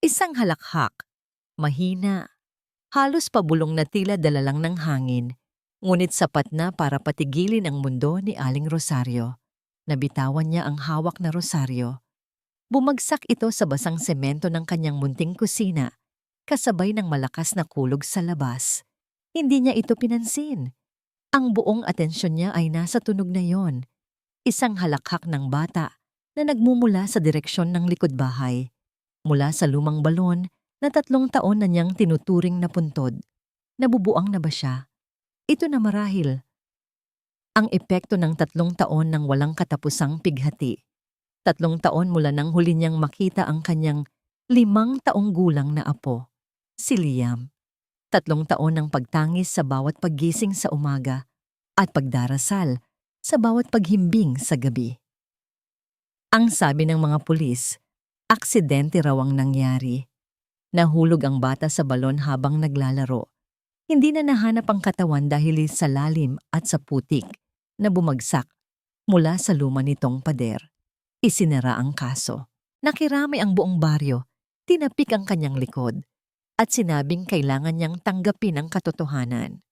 Isang halakhak, mahina, halos pabulong na tila dala lang ng hangin, ngunit sapat na para patigilin ang mundo ni Aling Rosario. Nabitawan niya ang hawak na rosaryo. Bumagsak ito sa basang semento ng kanyang munting kusina, kasabay ng malakas na kulog sa labas. Hindi niya ito pinansin. Ang buong atensyon niya ay nasa tunog na yon. Isang halakhak ng bata na nagmumula sa direksyon ng likod bahay. Mula sa lumang balon na 3 taon na niyang tinuturing na puntod. Nabubuang na ba siya? Ito na marahil ang epekto ng 3 taon ng walang katapusang pighati. 3 taon mula nang huli niyang makita ang kanyang 5 taong gulang na apo, si Liam. 3 taon ng pagtangis sa bawat paggising sa umaga at pagdarasal sa bawat paghimbing sa gabi. Ang sabi ng mga pulis, aksidente raw ang nangyari. Nahulog ang bata sa balon habang naglalaro. Hindi na nahanap ang katawan dahil sa lalim at sa putik na bumagsak mula sa luma nitong pader. Isinara ang kaso. Nakiramay ang buong baryo, tinapik ang kanyang likod, at sinabing kailangan niyang tanggapin ang katotohanan.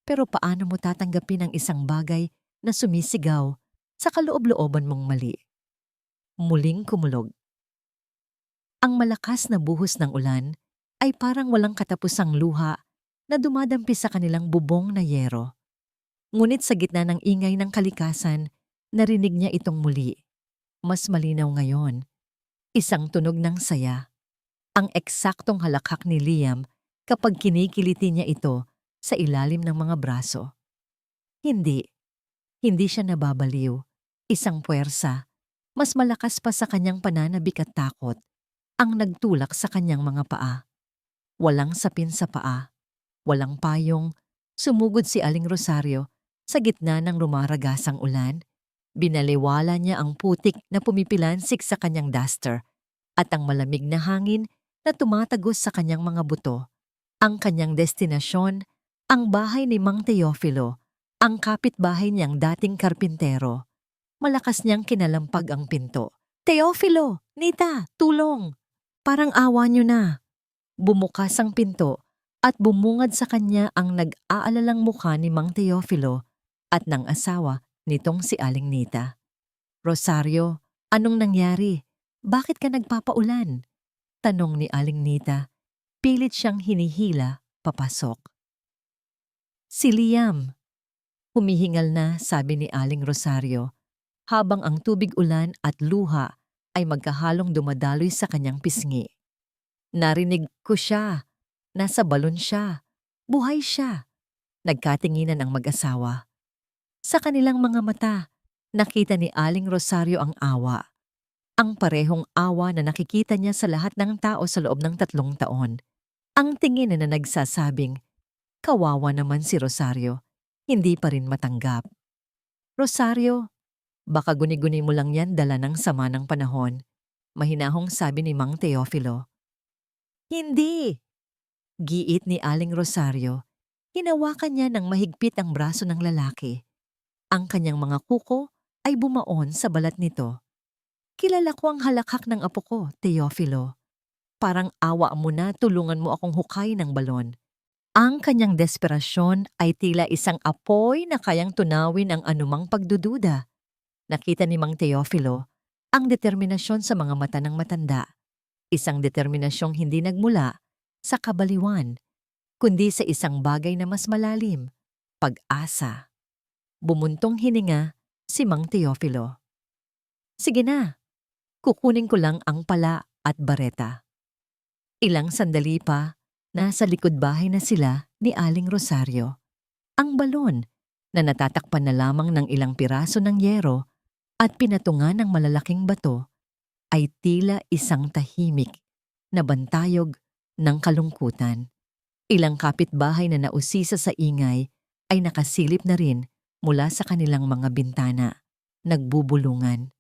Pero paano mo tatanggapin ang isang bagay na sumisigaw sa kaloob-looban mong mali? Muling kumulog. Ang malakas na buhos ng ulan ay parang walang katapusang luha na dumadampi sa kanilang bubong na yero. Ngunit sa gitna ng ingay ng kalikasan, narinig niya itong muli. Mas malinaw ngayon. Isang tunog ng saya. Ang eksaktong halakhak ni Liam kapag kinikiliti niya ito sa ilalim ng mga braso. Hindi. Hindi siya nababaliw. Isang puwersa. Mas malakas pa sa kanyang pananabik at takot ang nagtulak sa kanyang mga paa. Walang sapin sa paa, walang payong, sumugod si Aling Rosario sa gitna ng rumaragasang ulan. Binaliwala niya ang putik na pumipilansik sa kanyang duster at ang malamig na hangin na tumatagos sa kanyang mga buto. Ang kanyang destinasyon, ang bahay ni Mang Teofilo, ang kapitbahay niyang dating karpintero. Malakas niyang kinalampag ang pinto. "Teofilo! Nita! Tulong! Parang awa niyo na." Bumukas ang pinto at bumungad sa kanya ang nag-aalalang mukha ni Mang Teofilo at ng asawa nitong si Aling Nita. "Rosario, anong nangyari? Bakit ka nagpapaulan?" tanong ni Aling Nita. Pilit siyang hinihila papasok. "Si Liam." Humihingal na, sabi ni Aling Rosario, habang ang tubig ulan at luha ay magkahalong dumadaloy sa kanyang pisngi. "Narinig ko siya. Nasa balon siya. Buhay siya." Nagkatinginan ang mag-asawa. Sa kanilang mga mata, nakita ni Aling Rosario ang awa. Ang parehong awa na nakikita niya sa lahat ng tao sa loob ng 3 taon. Ang tingin na nagsasabing, kawawa naman si Rosario, hindi pa rin matanggap. "Rosario, baka guni-guni mo lang yan dala ng sama ng panahon," mahinahong sabi ni Mang Teofilo. "Hindi!" Giit ni Aling Rosario. Hinawakan niya ng mahigpit ang braso ng lalaki. Ang kanyang mga kuko ay bumaon sa balat nito. "Kilala ko ang halakhak ng apo ko, Teofilo. Parang awa mo na, tulungan mo akong hukay ng balon." Ang kanyang desperasyon ay tila isang apoy na kayang tunawin ang anumang pagdududa. Nakita ni Mang Teofilo ang determinasyon sa mga mata ng matanda. Isang determinasyong hindi nagmula sa kabaliwan, kundi sa isang bagay na mas malalim, pag-asa. Bumuntong hininga si Mang Teofilo. "Sige na, kukunin ko lang ang pala at bareta." Ilang sandali pa, nasa likod bahay na sila ni Aling Rosario. Ang balon na natatakpan na lamang ng ilang piraso ng yero at pinatungan ng malalaking bato ay tila isang tahimik na bantayog ng kalungkutan. Ilang kapitbahay na nausisa sa ingay ay nakasilip na rin mula sa kanilang mga bintana, nagbubulungan.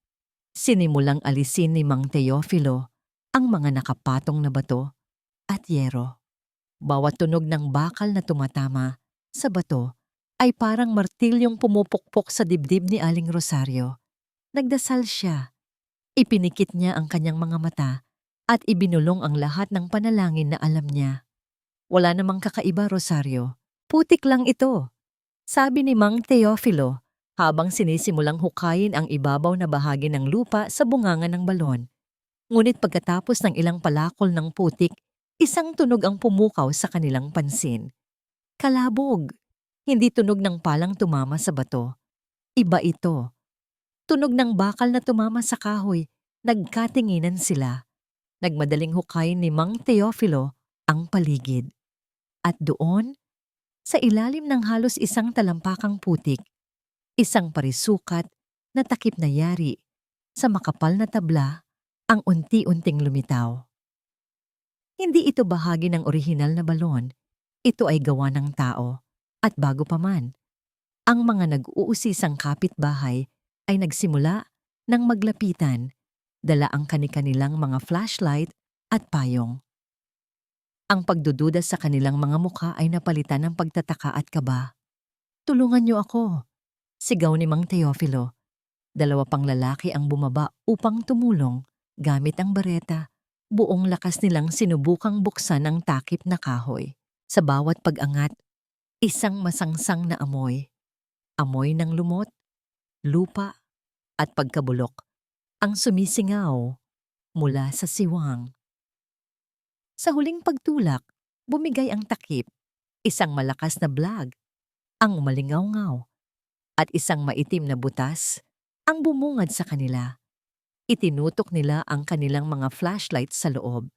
Sinimulang alisin ni Mang Teofilo ang mga nakapatong na bato at yero. Bawat tunog ng bakal na tumatama sa bato ay parang martilyong pumupukpok sa dibdib ni Aling Rosario. Nagdasal siya. Ipinikit niya ang kanyang mga mata at ibinulong ang lahat ng panalangin na alam niya. Wala namang kakaiba, Rosario. Putik lang ito, sabi ni Mang Teofilo habang sinisimulang hukayin ang ibabaw na bahagi ng lupa sa bunganga ng balon. Ngunit pagkatapos ng ilang palakol ng putik, isang tunog ang pumukaw sa kanilang pansin. Kalabog. Hindi tunog ng palang tumama sa bato. Iba ito. Tunog ng bakal na tumama sa kahoy. Nagkatinginan sila. Nagmadaling hukayin ni Mang Teofilo ang paligid. At doon, sa ilalim ng halos isang talampakang putik, isang parisukat na takip na yari sa makapal na tabla ang unti-unting lumitaw. Hindi ito bahagi ng orihinal na balon. Ito ay gawa ng tao. At bago pa man, ang mga nag-uusisang kapitbahay ay nagsimula ng maglapitan, dala ang kani-kanilang mga flashlight at payong. Ang pagdududa sa kanilang mga mukha ay napalitan ng pagtataka at kaba. "Tulungan niyo ako," sigaw ni Mang Teofilo. Dalawa pang lalaki ang bumaba upang tumulong gamit ang bareta. Buong lakas nilang sinubukang buksan ang takip na kahoy. Sa bawat pag-angat, isang masangsang na amoy. Amoy ng lumot, lupa, at pagkabulok ang sumisingaw mula sa siwang. Sa huling pagtulak, bumigay ang takip, isang malakas na blag, ang umalingaw-ngaw, at isang maitim na butas ang bumungad sa kanila. Itinutok nila ang kanilang mga flashlight sa loob.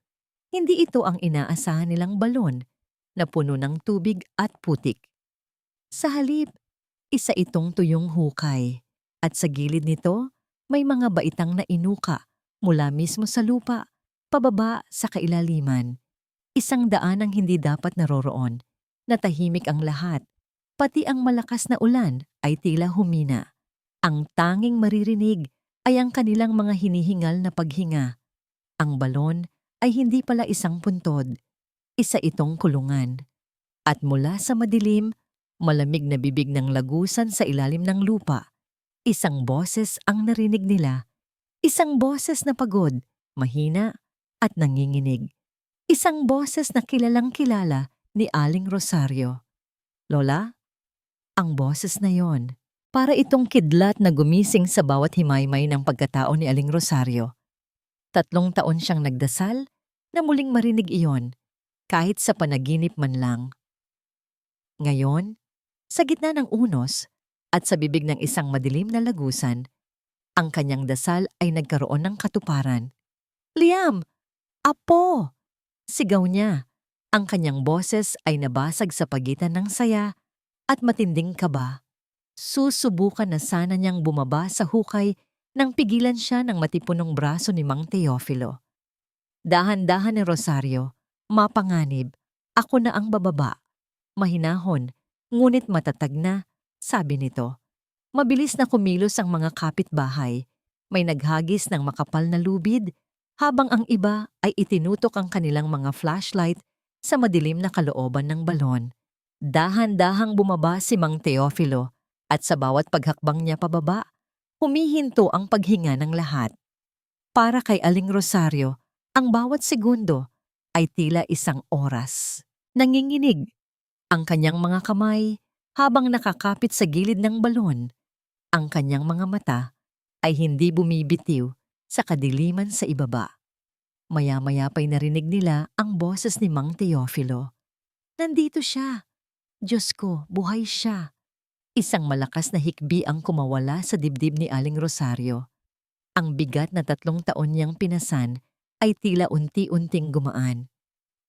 Hindi ito ang inaasahan nilang balon na puno ng tubig at putik. Sa halip, isa itong tuyong hukay, at sa gilid nito may mga baitang na inuka mula mismo sa lupa, pababa sa kailaliman. Isang daan ang hindi dapat naroroon. Natahimik ang lahat, pati ang malakas na ulan ay tila humina. Ang tanging maririnig ay ang kanilang mga hinihingal na paghinga. Ang balon ay hindi pala isang puntod, isa itong kulungan. At mula sa madilim, malamig na bibig ng lagusan sa ilalim ng lupa, isang boses ang narinig nila. Isang boses na pagod, mahina, at nanginginig. Isang boses na kilalang kilala ni Aling Rosario. "Lola?" Ang boses na yon. Para itong kidlat na gumising sa bawat himaymay ng pagkatao ni Aling Rosario. 3 taon siyang nagdasal na muling marinig iyon, kahit sa panaginip man lang. Ngayon, sa gitna ng unos at sa bibig ng isang madilim na lagusan, ang kanyang dasal ay nagkaroon ng katuparan. "Liam! Apo!" sigaw niya. Ang kanyang boses ay nabasag sa pagitan ng saya at matinding kaba. Susubukan na sana niyang bumaba sa hukay nang pigilan siya ng matipunong braso ni Mang Teofilo. Dahan-dahan ni Rosario, mapanganib, "Ako na ang bababa." Mahinahon, ngunit matatag na, sabi nito. Mabilis na kumilos ang mga kapitbahay. May naghagis ng makapal na lubid, habang ang iba ay itinutok ang kanilang mga flashlight sa madilim na kalooban ng balon. Dahan-dahang bumaba si Mang Teofilo, at sa bawat paghakbang niya pababa, humihinto ang paghinga ng lahat. Para kay Aling Rosario, ang bawat segundo ay tila isang oras. Nanginginig ang kanyang mga kamay habang nakakapit sa gilid ng balon. Ang kanyang mga mata ay hindi bumibitiw sa kadiliman sa ibaba. Maya-maya pa'y narinig nila ang boses ni Mang Teofilo. "Nandito siya! Diyos ko, buhay siya!" Isang malakas na hikbi ang kumawala sa dibdib ni Aling Rosario. Ang bigat na 3 taon niyang pinasan ay tila unti-unting gumaan.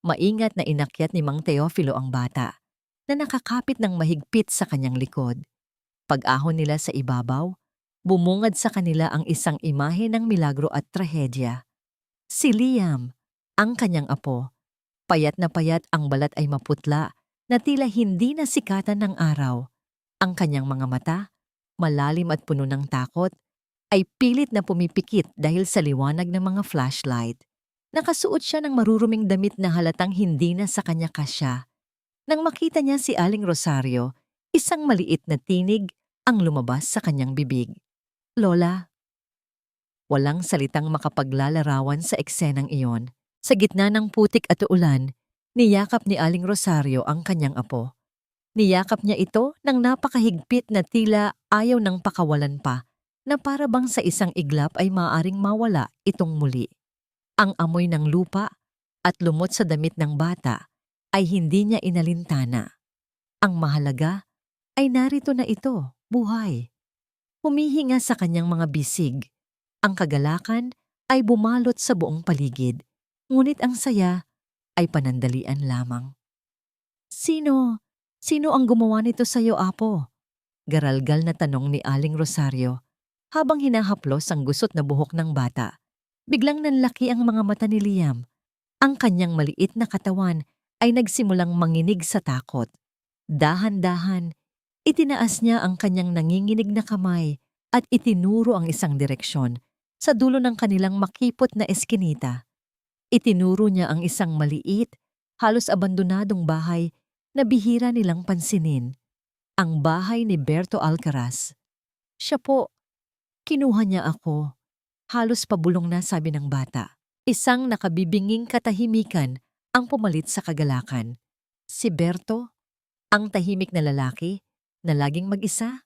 Maingat na inakyat ni Mang Teofilo ang bata, na nakakapit ng mahigpit sa kanyang likod. Pag-ahon nila sa ibabaw, bumungad sa kanila ang isang imahe ng milagro at trahedya. Si Liam, ang kanyang apo. Payat na payat, ang balat ay maputla na tila hindi nasikatan ng araw. Ang kanyang mga mata, malalim at puno ng takot, ay pilit na pumipikit dahil sa liwanag ng mga flashlight. Nakasuot siya ng maruruming damit na halatang hindi na sa kanya kasya. Nang makita niya si Aling Rosario, isang maliit na tinig ang lumabas sa kanyang bibig. "Lola." Walang salitang makapaglalarawan sa eksenang iyon. Sa gitna ng putik at ulan, niyakap ni Aling Rosario ang kanyang apo. Niyakap niya ito ng napakahigpit na tila ayaw ng pakawalan pa, na para bang sa isang iglap ay maaaring mawala itong muli. Ang amoy ng lupa at lumot sa damit ng bata ay hindi niya inalintana. Ang mahalaga ay narito na ito, buhay. Humihinga sa kanyang mga bisig. Ang kagalakan ay bumalot sa buong paligid, ngunit ang saya ay panandalian lamang. Sino? Sino ang gumawa nito sa iyo, Apo? Garalgal na tanong ni Aling Rosario habang hinahaplos ang gusot na buhok ng bata. Biglang nanlaki ang mga mata ni Liam. Ang kanyang maliit na katawan ay nagsimulang manginig sa takot. Dahan-dahan, itinaas niya ang kanyang nanginginig na kamay at itinuro ang isang direksyon sa dulo ng kanilang makipot na eskinita. Itinuro niya ang isang maliit, halos abandonadong bahay na bihira nilang pansinin, ang bahay ni Berto Alcaraz. Siya po, kinuha niya ako. Halos pabulong na, sabi ng bata. Isang nakabibinging katahimikan ang pumalit sa kagalakan. Si Berto, ang tahimik na lalaki na laging mag-isa.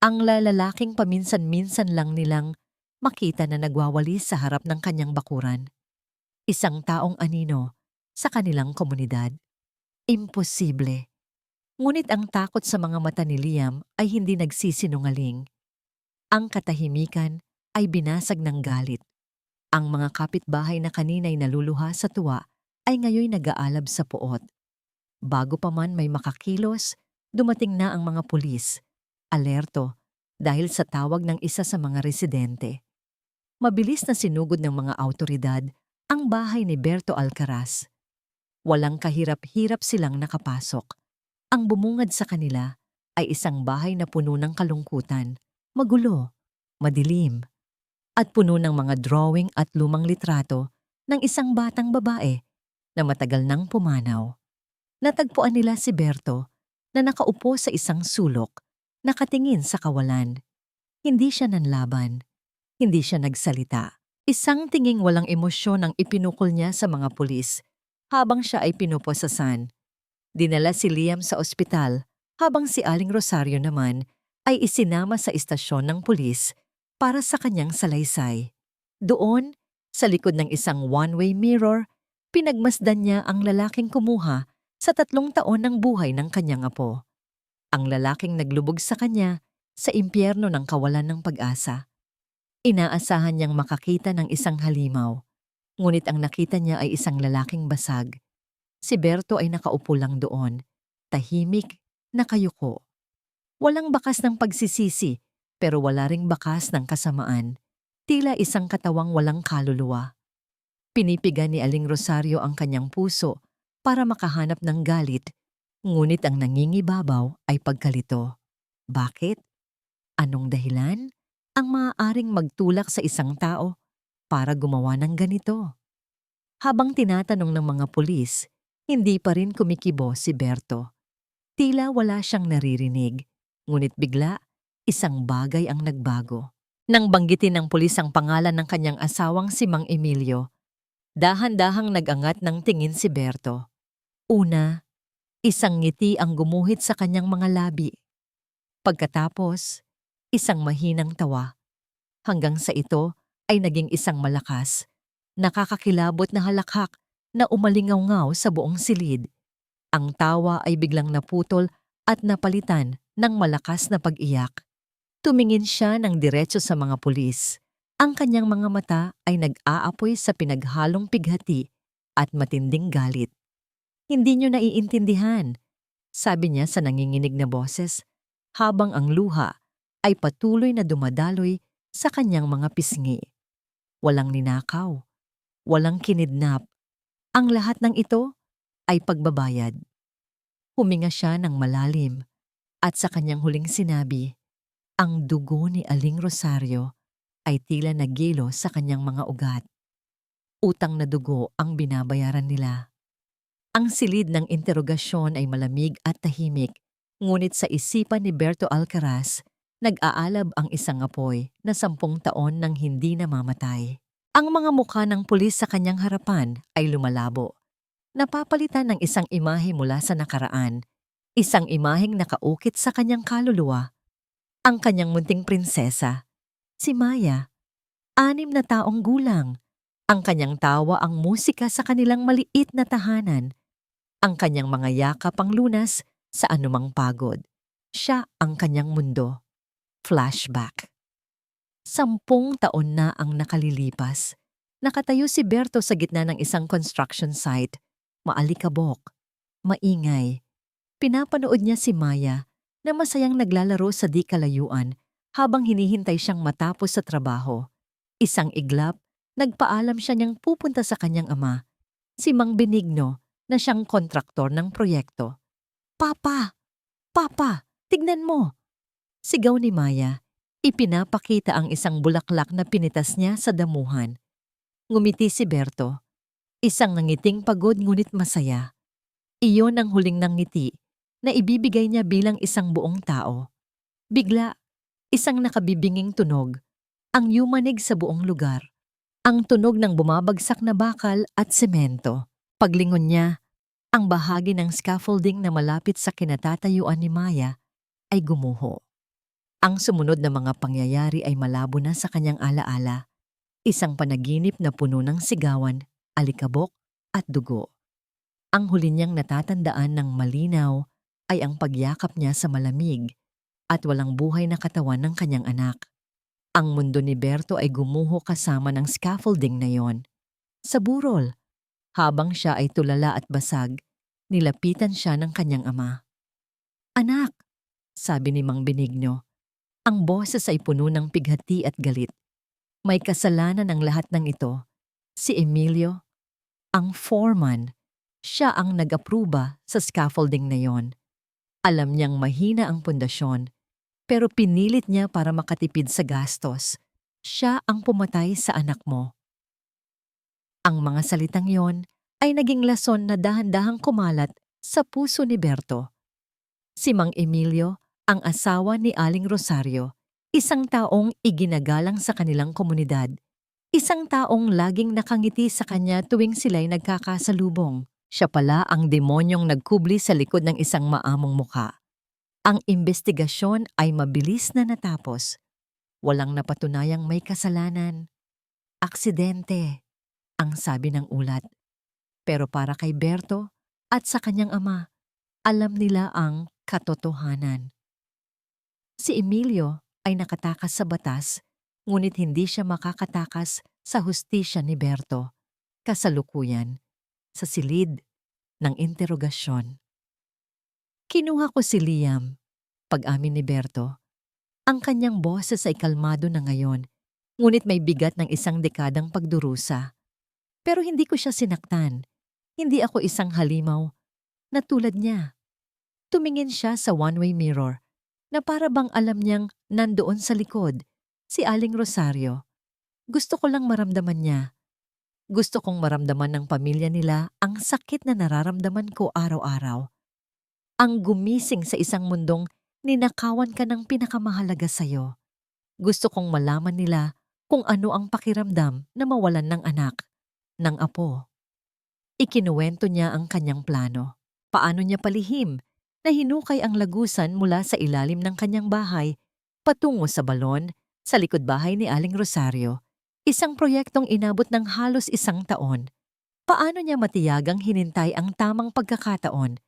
Ang lalaking paminsan-minsan lang nilang makita na nagwawalis sa harap ng kanyang bakuran. Isang taong anino sa kanilang komunidad. Imposible. Ngunit ang takot sa mga mata ni Liam ay hindi nagsisinungaling. Ang katahimikan ay binasag ng galit. Ang mga kapitbahay na kanina'y naluluha sa tuwa ay ngayoy nag-aalab sa puot. Bago pa man may makakilos, dumating na ang mga pulis, alerto dahil sa tawag ng isa sa mga residente. Mabilis na sinugod ng mga awtoridad ang bahay ni Berto Alcaraz. Walang kahirap-hirap silang nakapasok. Ang bumungad sa kanila ay isang bahay na puno ng kalungkutan, magulo, madilim, at puno ng mga drawing at lumang litrato ng isang batang babae na matagal nang pumanaw. Natagpuan nila si Berto na nakaupo sa isang sulok, nakatingin sa kawalan. Hindi siya nanlaban. Hindi siya nagsalita. Isang tinging walang emosyon ang ipinukol niya sa mga pulis habang siya ay pinuposasan. Dinala si Liam sa ospital habang si Aling Rosario naman ay isinama sa istasyon ng pulis para sa kanyang salaysay. Doon, sa likod ng isang one-way mirror, pinagmasdan niya ang lalaking kumuha sa 3 taon ng buhay ng kanyang apo. Ang lalaking naglubog sa kanya sa impyerno ng kawalan ng pag-asa. Inaasahan niyang makakita ng isang halimaw, ngunit ang nakita niya ay isang lalaking basag. Si Berto ay nakaupo lang doon, tahimik, nakayuko. Walang bakas ng pagsisisi, pero wala ring bakas ng kasamaan. Tila isang katawang walang kaluluwa. Pinipiga ni Aling Rosario ang kanyang puso para makahanap ng galit, ngunit ang nangingibabaw ay pagkalito. Bakit? Anong dahilan ang maaaring magtulak sa isang tao para gumawa ng ganito? Habang tinatanong ng mga pulis, hindi pa rin kumikibo si Berto. Tila wala siyang naririnig, ngunit bigla, isang bagay ang nagbago. Nang banggitin ng pulis ang pangalan ng kanyang asawang si Mang Emilio, dahan-dahang nag-angat ng tingin si Berto. Una, isang ngiti ang gumuhit sa kanyang mga labi. Pagkatapos, isang mahinang tawa. Hanggang sa ito ay naging isang malakas, nakakakilabot na halakhak na umalingaw-ngaw sa buong silid. Ang tawa ay biglang naputol at napalitan ng malakas na pag-iyak. Tumingin siya ng diretso sa mga pulis. Ang kanyang mga mata ay nag-aapoy sa pinaghalong pighati at matinding galit. Hindi niyo naiintindihan, sabi niya sa nanginginig na boses, habang ang luha ay patuloy na dumadaloy sa kanyang mga pisngi. Walang ninakaw, walang kinidnap. Ang lahat ng ito ay pagbabayad. Huminga siya ng malalim at sa kanyang huling sinabi, ang dugo ni Aling Rosario ay tila nagilo sa kanyang mga ugat. Utang na dugo ang binabayaran nila. Ang silid ng interogasyon ay malamig at tahimik, ngunit sa isipan ni Berto Alcaraz, Nag-aalab ang isang apoy na 10 taon nang hindi namamatay. Ang mga mukha ng pulis sa kanyang harapan ay lumalabo. Napapalitan ng isang imahe mula sa nakaraan, isang imaheng nakaukit sa kanyang kaluluwa, ang kanyang munting prinsesa, si Maya, 6 na taong gulang. Ang kanyang tawa ang musika sa kanilang maliit na tahanan, ang kanyang mga yakap ang lunas sa anumang pagod. Siya ang kanyang mundo. Flashback. 10 taon na ang nakalilipas. Nakatayo si Berto sa gitna ng isang construction site. Maalikabok, maingay. Pinapanood niya si Maya na masayang naglalaro sa di kalayuan habang hinihintay siyang matapos sa trabaho. Isang iglap, nagpaalam siya niyang pupunta sa kanyang ama, si Mang Benigno, na siyang kontraktor ng proyekto. Papa! Papa! Tignan mo! Sigaw ni Maya. Ipinapakita ang isang bulaklak na pinitas niya sa damuhan. Ngumiti si Berto. Isang nangiting pagod ngunit masaya. Iyon ang huling nangiti na ibibigay niya bilang isang buong tao. Bigla, isang nakabibinging tunog. Ang yumanig sa buong lugar. Ang tunog ng bumabagsak na bakal at semento. Paglingon niya, ang bahagi ng scaffolding na malapit sa kinatatayuan ni Maya ay gumuho. Ang sumunod na mga pangyayari ay malabo na sa kanyang alaala. Isang panaginip na puno ng sigawan, alikabok at dugo. Ang huli niyang natatandaan ng malinaw ay ang pagyakap niya sa malamig at walang buhay na katawan ng kanyang anak. Ang mundo ni Berto ay gumuho kasama ng scaffolding na yon. Sa burol, habang siya ay tulala at basag, nilapitan siya ng kanyang ama. Anak, sabi ni Mang Benigno. Ang boses ay puno ng pighati at galit. May kasalanan ng lahat ng ito. Si Emilio, ang foreman, siya ang nag-apruba sa scaffolding na yon. Alam niyang mahina ang pundasyon, pero pinilit niya para makatipid sa gastos. Siya ang pumatay sa anak mo. Ang mga salitang yon ay naging lason na dahan-dahang kumalat sa puso ni Berto. Si Mang Emilio, ang asawa ni Aling Rosario, isang taong iginagalang sa kanilang komunidad, isang taong laging nakangiti sa kanya tuwing sila'y nagkakasalubong. Siya pala ang demonyong nagkubli sa likod ng isang maamong mukha. Ang investigasyon ay mabilis na natapos. Walang napatunayang may kasalanan. Aksidente, ang sabi ng ulat. Pero para kay Berto at sa kanyang ama, alam nila ang katotohanan. Si Emilio ay nakatakas sa batas, ngunit hindi siya makakatakas sa hustisya ni Berto. Kasalukuyan, sa silid ng interogasyon. Kinuha ko si Liam, pag-amin ni Berto. Ang kanyang boses ay kalmado na ngayon, ngunit may bigat ng isang dekadang pagdurusa. Pero hindi ko siya sinaktan. Hindi ako isang halimaw na tulad niya. Tumingin siya sa one-way mirror na para bang alam niyang nandoon sa likod, si Aling Rosario. Gusto ko lang maramdaman niya. Gusto kong maramdaman ng pamilya nila ang sakit na nararamdaman ko araw-araw. Ang gumising sa isang mundong ninakawan ka ng pinakamahalaga sa'yo. Gusto kong malaman nila kung ano ang pakiramdam na mawalan ng anak, ng apo. Ikinuwento niya ang kanyang plano. Paano niya palihim na hinukay ang lagusan mula sa ilalim ng kanyang bahay patungo sa balon sa likod bahay ni Aling Rosario, isang proyektong inabot ng halos 1 taon. Paano niya matiyagang hinintay ang tamang pagkakataon?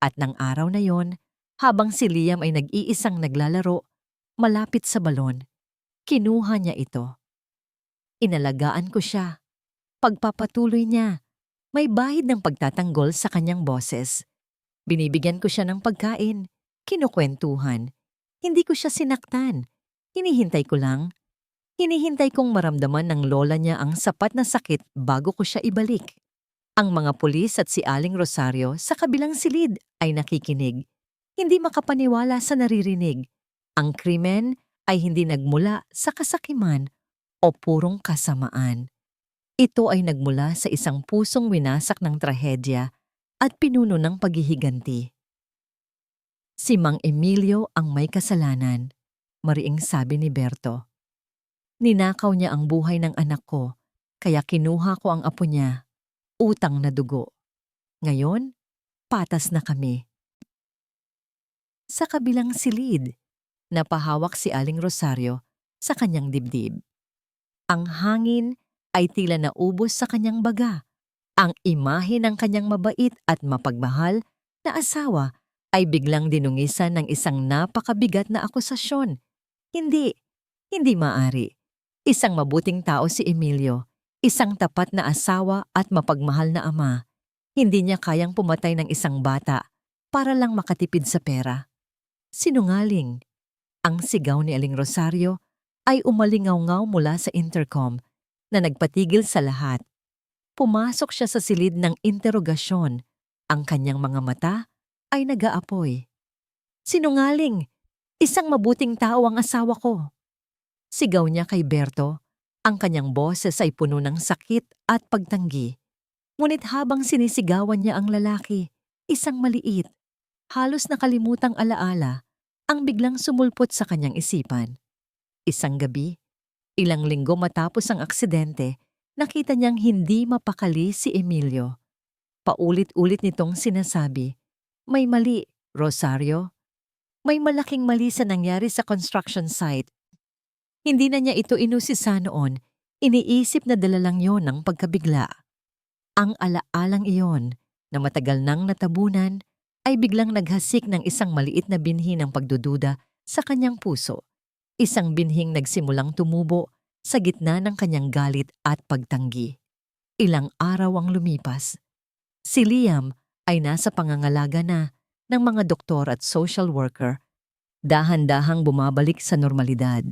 At ng araw na yon, habang si Liam ay nag-iisang naglalaro, malapit sa balon, kinuha niya ito. Inalagaan ko siya. Pagpapatuloy niya, may bahid ng pagtatanggol sa kanyang boses. Binibigyan ko siya ng pagkain, kinukwentuhan. Hindi ko siya sinaktan. Hinihintay ko lang. Hinihintay kong maramdaman ng lola niya ang sapat na sakit bago ko siya ibalik. Ang mga pulis at si Aling Rosario sa kabilang silid ay nakikinig. Hindi makapaniwala sa naririnig. Ang krimen ay hindi nagmula sa kasakiman o purong kasamaan. Ito ay nagmula sa isang pusong winasak ng trahedya at pinuno ng paghihiganti. Si Mang Emilio ang may kasalanan. mariing sabi ni Berto. Ninakaw niya ang buhay ng anak ko, kaya kinuha ko ang apo niya. Utang na dugo. Ngayon, patas na kami. Sa kabilang silid, napahawak si Aling Rosario sa kanyang dibdib. Ang hangin ay tila naubos sa kanyang baga. Ang imahe ng kanyang mabait at mapagmahal na asawa ay biglang dinungisan ng isang napakabigat na akusasyon. Hindi, hindi maari. Isang mabuting tao si Emilio, isang tapat na asawa at mapagmahal na ama. Hindi niya kayang pumatay ng isang bata para lang makatipid sa pera. Sinungaling. Ang sigaw ni Aling Rosario ay umalingaw-ngaw mula sa intercom na nagpatigil sa lahat. Pumasok siya sa silid ng interogasyon. Ang kanyang mga mata ay nag-aapoy. Sinungaling! Isang mabuting tao ang asawa ko. Sigaw niya kay Berto. Ang kanyang boses ay puno ng sakit at pagtanggi. Ngunit habang sinisigawan niya ang lalaki, isang maliit, halos nakalimutang alaala, ang biglang sumulpot sa kanyang isipan. Isang gabi, ilang linggo matapos ang aksidente, nakita niyang hindi mapakali si Emilio. Paulit-ulit nitong sinasabi, "May mali, Rosario. May malaking mali sa nangyari sa construction site." Hindi na niya ito inusisa noon, iniisip na dala lang yon ng pagkabigla. Ang alaalang iyon, na matagal nang natabunan, ay biglang naghasik ng isang maliit na binhi ng pagdududa sa kanyang puso. Isang binhing nagsimulang tumubo sa gitna ng kanyang galit at pagtanggi. Ilang araw ang lumipas. Si Liam ay nasa pangangalaga na ng mga doktor at social worker. Dahan-dahang bumabalik sa normalidad.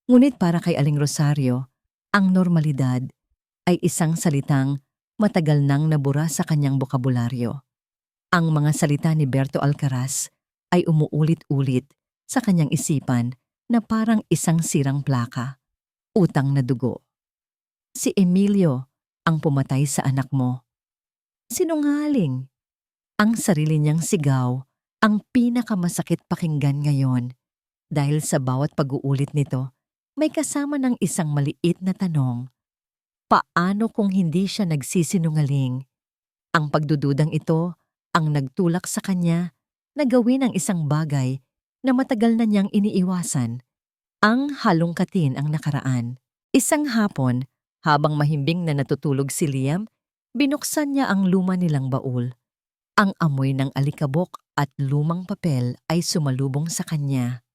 Ngunit para kay Aling Rosario, ang normalidad ay isang salitang matagal nang nabura sa kanyang bokabularyo. Ang mga salita ni Berto Alcaraz ay umuulit-ulit sa kanyang isipan na parang isang sirang plaka. Utang na dugo. Si Emilio ang pumatay sa anak mo. Sinungaling. Ang sarili niyang sigaw ang pinakamasakit pakinggan ngayon dahil sa bawat pag-uulit nito may kasama ng isang maliit na tanong. Paano kung hindi siya nagsisinungaling? Ang pagdududang ito ang nagtulak sa kanya na gawin ang isang bagay na matagal na niyang iniiwasan. Ang halongkatin ang nakaraan. Isang hapon, habang mahimbing na natutulog si Liam, binuksan niya ang luma nilang baul. Ang amoy ng alikabok at lumang papel ay sumalubong sa kanya.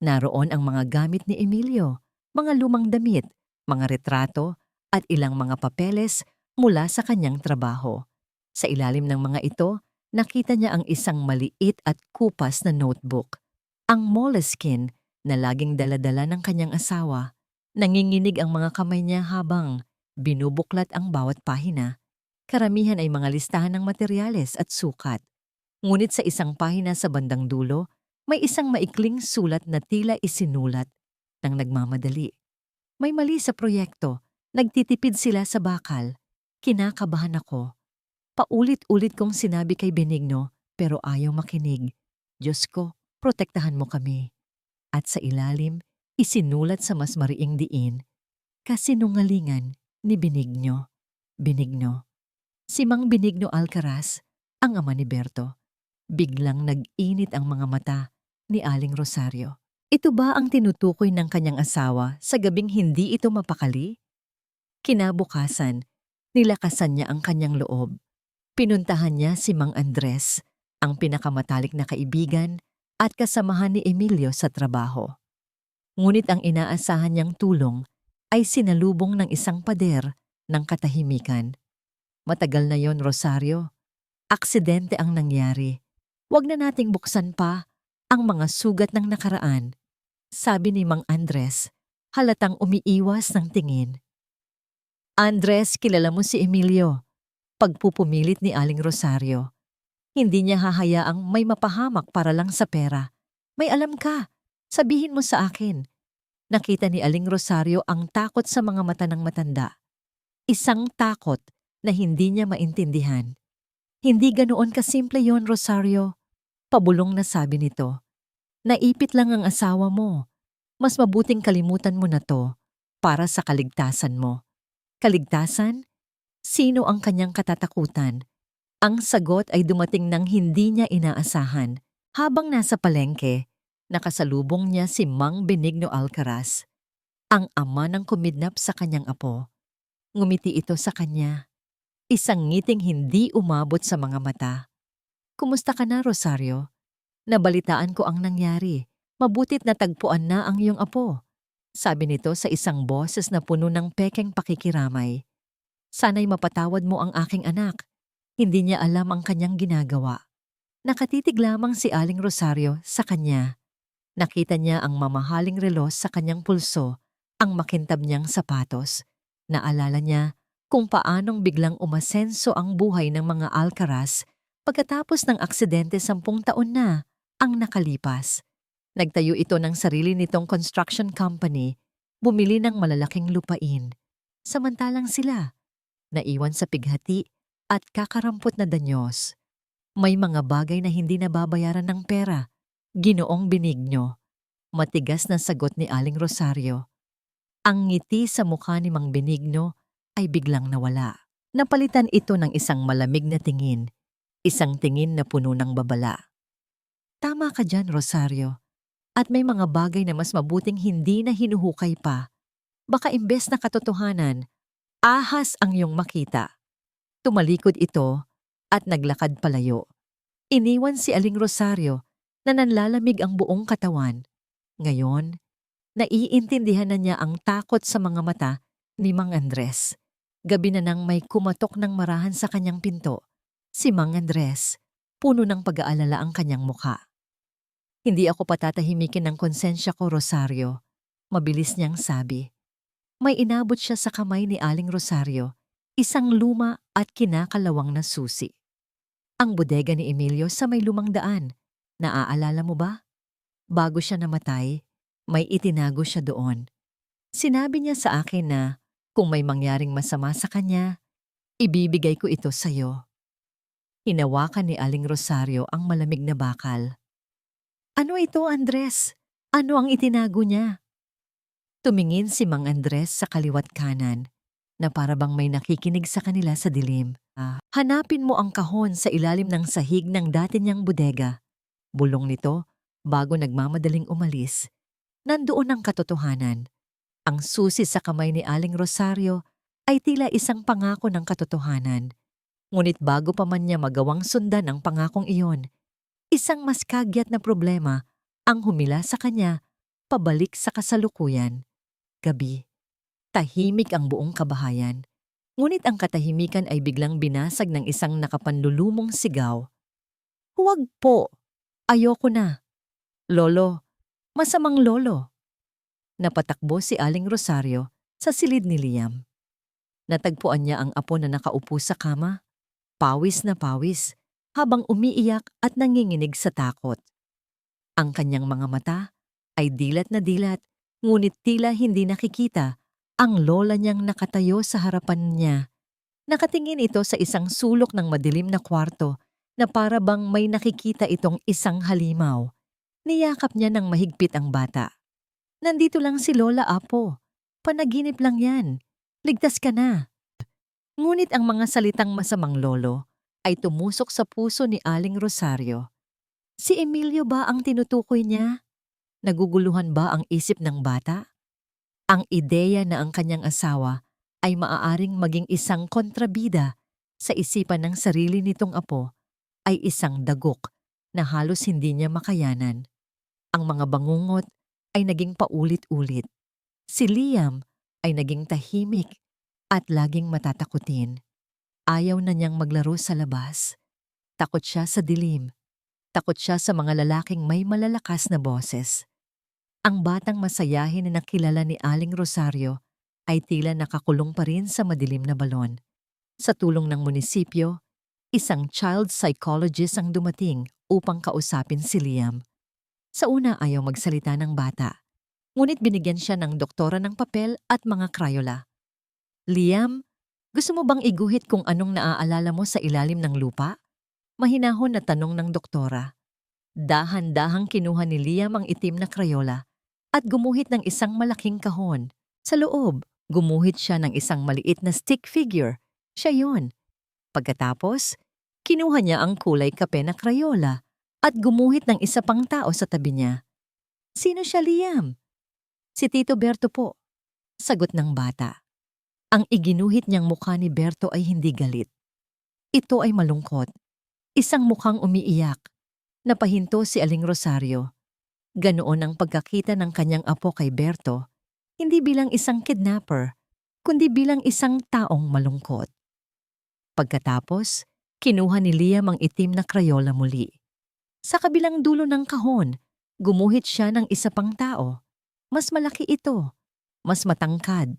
Naroon ang mga gamit ni Emilio, mga lumang damit, mga retrato at ilang mga papeles mula sa kanyang trabaho. Sa ilalim ng mga ito, nakita niya ang isang maliit at kupas na notebook. Ang Moleskine na laging dala-dala ng kanyang asawa. Nanginginig ang mga kamay niya habang binubuklat ang bawat pahina. Karamihan ay mga listahan ng materyales at sukat. Ngunit sa isang pahina sa bandang dulo, may isang maikling sulat na tila isinulat ng nagmamadali. May mali sa proyekto. Nagtitipid sila sa bakal. Kinakabahan ako. Paulit-ulit kong sinabi kay Benigno pero ayaw makinig. Diyos ko, protektahan mo kami. At sa ilalim, isinulat sa mas mariing diin, kasinungalingan ni Benigno. Benigno. Si Mang Benigno Alcaraz, ang ama ni Berto. Biglang nag-init ang mga mata ni Aling Rosario. Ito ba ang tinutukoy ng kanyang asawa sa gabing hindi ito mapakali? Kinabukasan, nilakasan niya ang kanyang loob. Pinuntahan niya si Mang Andres, ang pinakamatalik na kaibigan at kasamahan ni Emilio sa trabaho. Ngunit ang inaasahan niyang tulong ay sinalubong ng isang pader ng katahimikan. Matagal na yon, Rosario. Aksidente ang nangyari. Huwag na nating buksan pa ang mga sugat ng nakaraan, sabi ni Mang Andres, halatang umiiwas ng tingin. Andres, kilala mo si Emilio. Pagpupumilit ni Aling Rosario. Hindi niya hahayaang may mapahamak para lang sa pera. May alam ka. Sabihin mo sa akin. Nakita ni Aling Rosario ang takot sa mga mata ng matanda. Isang takot na hindi niya maintindihan. Hindi ganoon kasimple yon, Rosario. Pabulong na sabi nito. Naipit lang ang asawa mo. Mas mabuting kalimutan mo na to para sa kaligtasan mo. Kaligtasan? Sino ang kanyang katatakutan? Ang sagot ay dumating nang hindi niya inaasahan. Habang nasa palengke, nakasalubong niya si Mang Benigno Alcaraz, ang ama ng kumidnap sa kanyang apo. Ngumiti ito sa kanya, isang ngiting hindi umabot sa mga mata. "Kumusta ka na, Rosario? Nabalitaan ko ang nangyari. Mabutit natagpuan na ang iyong apo," sabi nito sa isang boses na puno ng pekeng pakikiramay. "Sana'y mapatawad mo ang aking anak. Hindi niya alam ang kanyang ginagawa." Nakatitig lamang si Aling Rosario sa kanya. Nakita niya ang mamahaling relos sa kanyang pulso, ang makintab niyang sapatos. Naalala niya kung paanong biglang umasenso ang buhay ng mga Alcaraz pagkatapos ng aksidente 10 taon na ang nakalipas. Nagtayo ito ng sarili nitong construction company, bumili ng malalaking lupain. Samantalang sila, naiwan sa pighati at kakarampot na danyos. May mga bagay na hindi nababayaran ng pera, Ginoong Benigno. Matigas na sagot ni Aling Rosario. Ang ngiti sa mukha ni Mang Benigno ay biglang nawala. Napalitan ito ng isang malamig na tingin, isang tingin na puno ng babala. "Tama ka dyan, Rosario. At may mga bagay na mas mabuting hindi na hinuhukay pa. Baka imbes na katotohanan, ahas ang iyong makita." Tumalikod ito at naglakad palayo. Iniwan si Aling Rosario na nanlalamig ang buong katawan. Ngayon, naiintindihan na niya ang takot sa mga mata ni Mang Andres. Gabi na nang may kumatok ng marahan sa kanyang pinto. Si Mang Andres, puno ng pag-aalala ang kanyang mukha. "Hindi ako patatahimikin ng konsensya ko, Rosario," mabilis niyang sabi. May inabot siya sa kamay ni Aling Rosario, isang luma at kinakalawang na susi. Ang bodega ni Emilio sa may lumang daan. Naaalala mo ba? Bago siya namatay, may itinago siya doon. Sinabi niya sa akin na kung may mangyaring masama sa kanya, ibibigay ko ito sa'yo. Hinawakan ni Aling Rosario ang malamig na bakal. "Ano ito, Andres? Ano ang itinago niya?" Tumingin si Mang Andres sa kaliwat kanan na para bang may nakikinig sa kanila sa dilim. "Hanapin mo ang kahon sa ilalim ng sahig ng dati niyang bodega." Bulong nito bago nagmamadaling umalis. Nandoon ang katotohanan. Ang susi sa kamay ni Aling Rosario ay tila isang pangako ng katotohanan. Ngunit bago pa man niya magawang sundan ang pangakong iyon, isang mas kagyat na problema ang humila sa kanya pabalik sa kasalukuyan. Gabi. Tahimik ang buong kabahayan. Ngunit ang katahimikan ay biglang binasag ng isang nakapanlulumong sigaw. "Huwag po! Ayoko na! Lolo! Masamang lolo!" Napatakbo si Aling Rosario sa silid ni Liam. Natagpuan niya ang apo na nakaupo sa kama, pawis na pawis, habang umiiyak at nanginginig sa takot. Ang kanyang mga mata ay dilat na dilat, ngunit tila hindi nakikita ang lola niyang nakatayo sa harapan niya. Nakatingin ito sa isang sulok ng madilim na kwarto na para bang may nakikita itong isang halimaw. Niyakap niya ng mahigpit ang bata. "Nandito lang si Lola, Apo. Panaginip lang yan. Ligtas ka na." Ngunit ang mga salitang masamang lolo ay tumusok sa puso ni Aling Rosario. Si Emilio ba ang tinutukoy niya? Naguguluhan ba ang isip ng bata? Ang ideya na ang kanyang asawa ay maaaring maging isang kontrabida sa isipan ng sarili nitong apo ay isang dagok na halos hindi niya makayanan. Ang mga bangungot ay naging paulit-ulit. Si Liam ay naging tahimik at laging matatakutin. Ayaw na niyang maglaro sa labas. Takot siya sa dilim. Takot siya sa mga lalaking may malalakas na boses. Ang batang masayahin na nakilala ni Aling Rosario ay tila nakakulong pa rin sa madilim na balon. Sa tulong ng munisipyo, isang child psychologist ang dumating upang kausapin si Liam. Sa una ayaw magsalita ng bata, ngunit binigyan siya ng doktora ng papel at mga krayola. "Liam, gusto mo bang iguhit kung anong naaalala mo sa ilalim ng lupa?" Mahinahon na tanong ng doktora. Dahan-dahang kinuha ni Liam ang itim na krayola at gumuhit ng isang malaking kahon. Sa loob, gumuhit siya ng isang maliit na stick figure. Siya yon. Pagkatapos, kinuha niya ang kulay kape na Crayola at gumuhit ng isa pang tao sa tabi niya. Sino siya, Liam? Si Tito Berto po, sagot ng bata. Ang iginuhit niyang mukha ni Berto ay hindi galit. Ito ay malungkot. Isang mukhang umiiyak. Napahinto si Aling Rosario. Ganoon ang pagkakita ng kanyang apo kay Berto, hindi bilang isang kidnapper, kundi bilang isang taong malungkot. Pagkatapos, kinuha ni Liam ang itim na Crayola muli. Sa kabilang dulo ng kahon, gumuhit siya ng isa pang tao. Mas malaki ito, mas matangkad,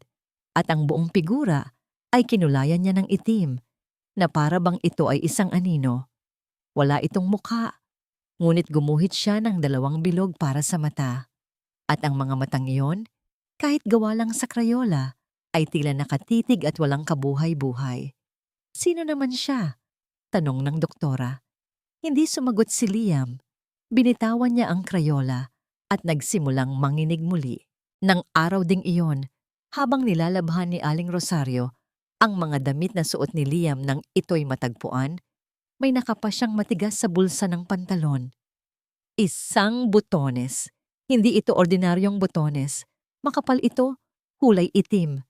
at ang buong figura ay kinulayan niya ng itim, na para bang ito ay isang anino. Wala itong mukha, ngunit gumuhit siya ng 2 bilog para sa mata. At ang mga matang iyon, kahit gawa lang sa Crayola, ay tila nakatitig at walang kabuhay-buhay. Sino naman siya? Tanong ng doktora. Hindi sumagot si Liam. Binitawan niya ang Crayola at nagsimulang manginig muli. Nang araw ding iyon, habang nilalabhan ni Aling Rosario ang mga damit na suot ni Liam nang ito'y matagpuan, may nakapa siyang matigas sa bulsa ng pantalon. Isang butones. Hindi ito ordinaryong butones. Makapal ito, kulay itim,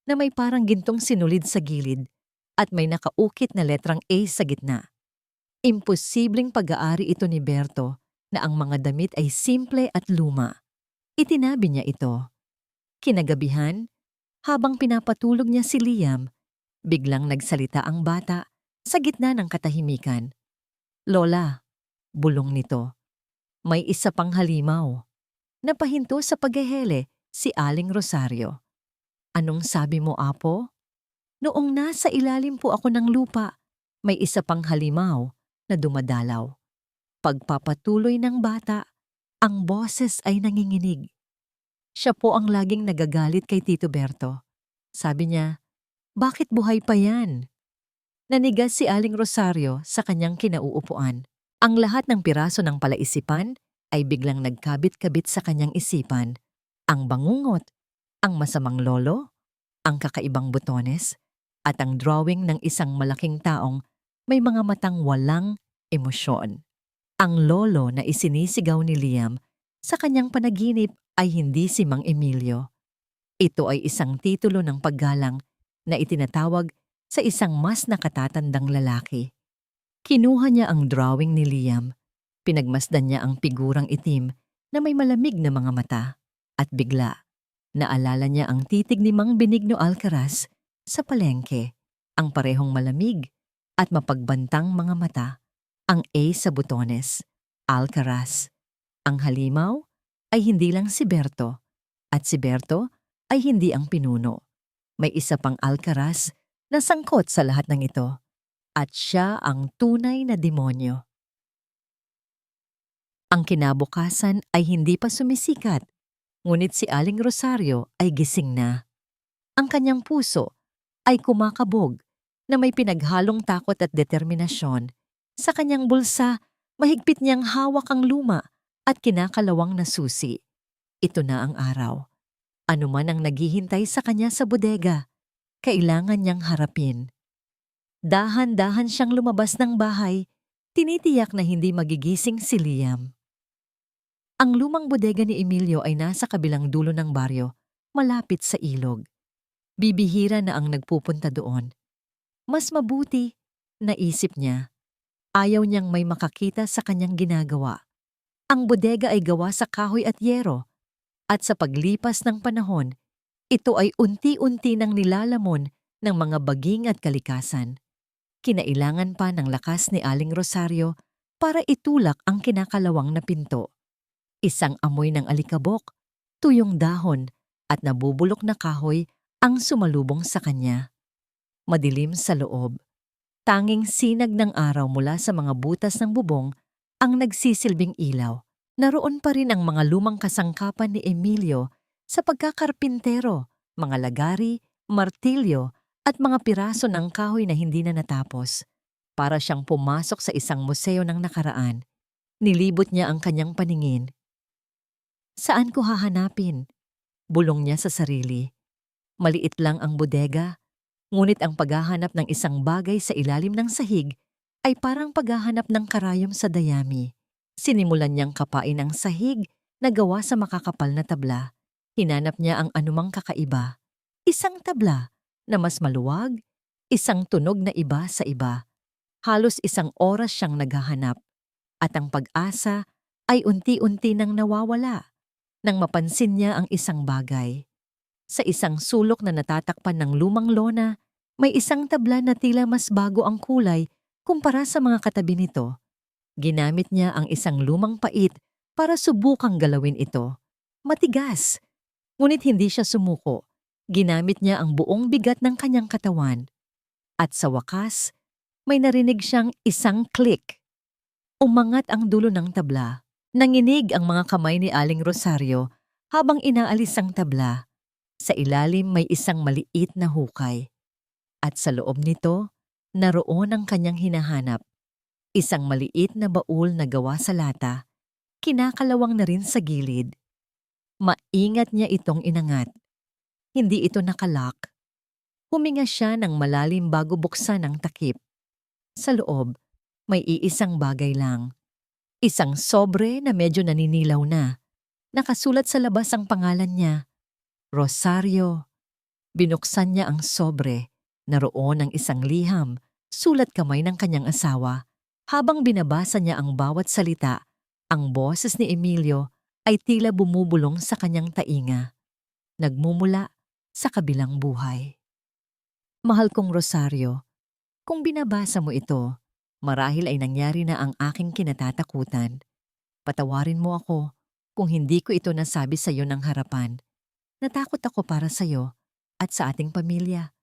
na may parang gintong sinulid sa gilid at may nakaukit na letrang A sa gitna. Imposibleng pag-aari ito ni Berto na ang mga damit ay simple at luma. Itinabi niya ito. Kinagabihan, habang pinapatulog niya si Liam, biglang nagsalita ang bata sa gitna ng katahimikan. Lola, bulong nito, may isa pang halimaw. Napahinto sa paghehele si Aling Rosario. Anong sabi mo, Apo? Noong nasa ilalim po ako ng lupa, may isa pang halimaw na dumadalaw. Pagpapatuloy ng bata, ang boses ay nanginginig. Siya po ang laging nagagalit kay Tito Berto. Sabi niya, bakit buhay pa yan? Nanigas si Aling Rosario sa kanyang kinauupuan. Ang lahat ng piraso ng palaisipan ay biglang nagkabit-kabit sa kanyang isipan. Ang bangungot, ang masamang lolo, ang kakaibang butones, at ang drawing ng isang malaking taong may mga matang walang emosyon. Ang lolo na isinisigaw ni Liam sa kanyang panaginip ay hindi si Mang Emilio. Ito ay isang titulo ng paggalang na itinatawag sa isang mas nakatatandang lalaki. Kinuha niya ang drawing ni Liam, pinagmasdan niya ang figurang itim na may malamig na mga mata, at bigla, naalala niya ang titig ni Mang Benigno Alcaraz sa palengke, ang parehong malamig at mapagbantang mga mata, ang A sa butones, Alcaraz. Ang halimaw ay hindi lang si Berto, at si Berto ay hindi ang pinuno. May isa pang Alcaraz na sangkot sa lahat ng ito, at siya ang tunay na demonyo. Ang kinabukasan ay hindi pa sumisikat, ngunit si Aling Rosario ay gising na. Ang kanyang puso ay kumakabog na may pinaghalong takot at determinasyon. Sa kanyang bulsa, mahigpit niyang hawak ang luma at kinakalawang na susi. Ito na ang araw. Ano man ang naghihintay sa kanya sa bodega, kailangan niyang harapin. Dahan-dahan siyang lumabas ng bahay, tinitiyak na hindi magigising si Liam. Ang lumang bodega ni Emilio ay nasa kabilang dulo ng baryo, malapit sa ilog. Bibihira na ang nagpupunta doon. Mas mabuti, naisip niya. Ayaw niyang may makakita sa kanyang ginagawa. Ang bodega ay gawa sa kahoy at yero, at sa paglipas ng panahon, ito ay unti-unti nang nilalamon ng mga baging at kalikasan. Kinailangan pa ng lakas ni Aling Rosario para itulak ang kinakalawang na pinto. Isang amoy ng alikabok, tuyong dahon at nabubulok na kahoy ang sumalubong sa kanya. Madilim sa loob. Tanging sinag ng araw mula sa mga butas ng bubong ang nagsisilbing ilaw. Naroon pa rin ang mga lumang kasangkapan ni Emilio sa pagkakarpintero, mga lagari, martilyo at mga piraso ng kahoy na hindi na natapos. Para siyang pumasok sa isang museo ng nakaraan. Nilibot niya ang kanyang paningin. Saan ko hahanapin? Bulong niya sa sarili. Maliit lang ang bodega, ngunit ang paghahanap ng isang bagay sa ilalim ng sahig ay parang paghahanap ng karayom sa dayami. Sinimulan niyang kapain ang sahig na gawa sa makakapal na tabla. Hinanap niya ang anumang kakaiba. Isang tabla na mas maluwag, isang tunog na iba sa iba. Halos isang oras siyang naghahanap at ang pag-asa ay unti-unti nang nawawala nang mapansin niya ang isang bagay. Sa isang sulok na natatakpan ng lumang lona, may isang tabla na tila mas bago ang kulay kumpara sa mga katabi nito. Ginamit niya ang isang lumang pait para subukang galawin ito. Matigas, ngunit hindi siya sumuko. Ginamit niya ang buong bigat ng kanyang katawan. At sa wakas, may narinig siyang isang click. Umangat ang dulo ng tabla. Nanginig ang mga kamay ni Aling Rosario habang inaalis ang tabla. Sa ilalim may isang maliit na hukay. At sa loob nito, naroon ang kanyang hinahanap. Isang maliit na baul na gawa sa lata, kinakalawang na rin sa gilid. Maingat niya itong inangat. Hindi ito nakalock. Huminga siya ng malalim bago buksan ang takip. Sa loob, may iisang bagay lang. Isang sobre na medyo naninilaw na. Nakasulat sa labas ang pangalan niya, Rosario. Binuksan niya ang sobre. Naroon ang isang liham, sulat kamay ng kanyang asawa. Habang binabasa niya ang bawat salita, ang boses ni Emilio ay tila bumubulong sa kanyang tainga. Nagmumula sa kabilang buhay. Mahal kong Rosario, kung binabasa mo ito, marahil ay nangyari na ang aking kinatatakutan. Patawarin mo ako kung hindi ko ito nasabi sa iyo ng harapan. Natakot ako para sa iyo at sa ating pamilya.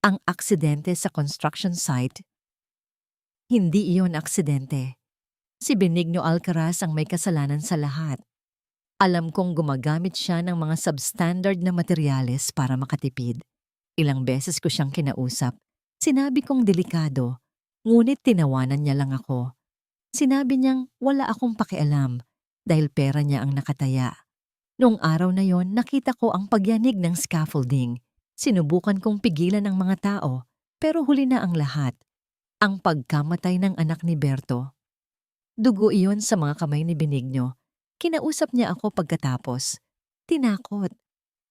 Ang aksidente sa construction site, hindi iyon aksidente. Si Benigno Alcaraz ang may kasalanan sa lahat. Alam kong gumagamit siya ng mga substandard na materyales para makatipid. Ilang beses ko siyang kinausap. Sinabi kong delikado, ngunit tinawanan niya lang ako. Sinabi niyang wala akong pakialam dahil pera niya ang nakataya. Noong araw na yon, nakita ko ang pagyanig ng scaffolding. Sinubukan kong pigilan ang mga tao, pero huli na ang lahat. Ang pagkamatay ng anak ni Berto. Dugo iyon sa mga kamay ni Benigno. Kinausap niya ako pagkatapos. Tinakot.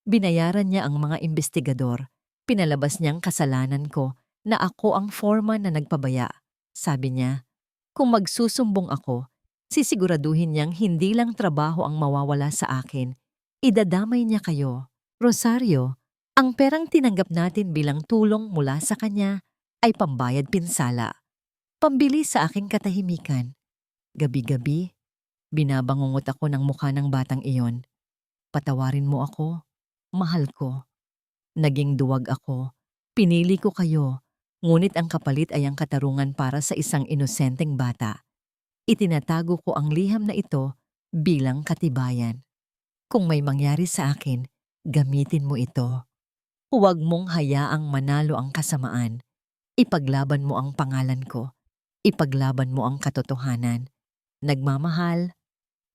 Binayaran niya ang mga investigador. Pinalabas niyang kasalanan ko na ako ang foreman na nagpabaya. Sabi niya, kung magsusumbong ako, sisiguraduhin niyang hindi lang trabaho ang mawawala sa akin. Idadamay niya kayo. Rosario, ang perang tinanggap natin bilang tulong mula sa kanya ay pambayad pinsala. Pambili sa aking katahimikan. Gabi-gabi, binabangungot ako ng mukha ng batang iyon. Patawarin mo ako, mahal ko. Naging duwag ako. Pinili ko kayo, ngunit ang kapalit ay ang katarungan para sa isang inosenteng bata. Itinatago ko ang liham na ito bilang katibayan. Kung may mangyari sa akin, gamitin mo ito. Huwag mong hayaang manalo ang kasamaan. Ipaglaban mo ang pangalan ko. Ipaglaban mo ang katotohanan. Nagmamahal,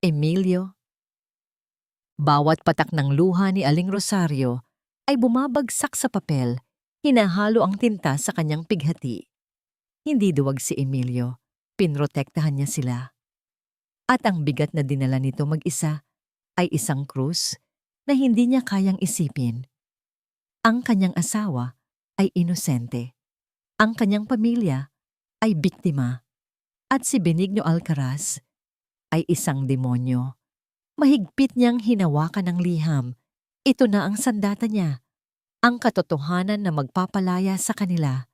Emilio. Bawat patak ng luha ni Aling Rosario ay bumabagsak sa papel, hinahalo ang tinta sa kanyang pighati. Hindi duwag si Emilio, pinrotektahan niya sila. At ang bigat na dinala nito mag-isa ay isang krus na hindi niya kayang isipin. Ang kanyang asawa ay inosente. Ang kanyang pamilya ay biktima. At si Benigno Alcaraz ay isang demonyo. Mahigpit niyang hinawakan ng liham. Ito na ang sandata niya. Ang katotohanan na magpapalaya sa kanila.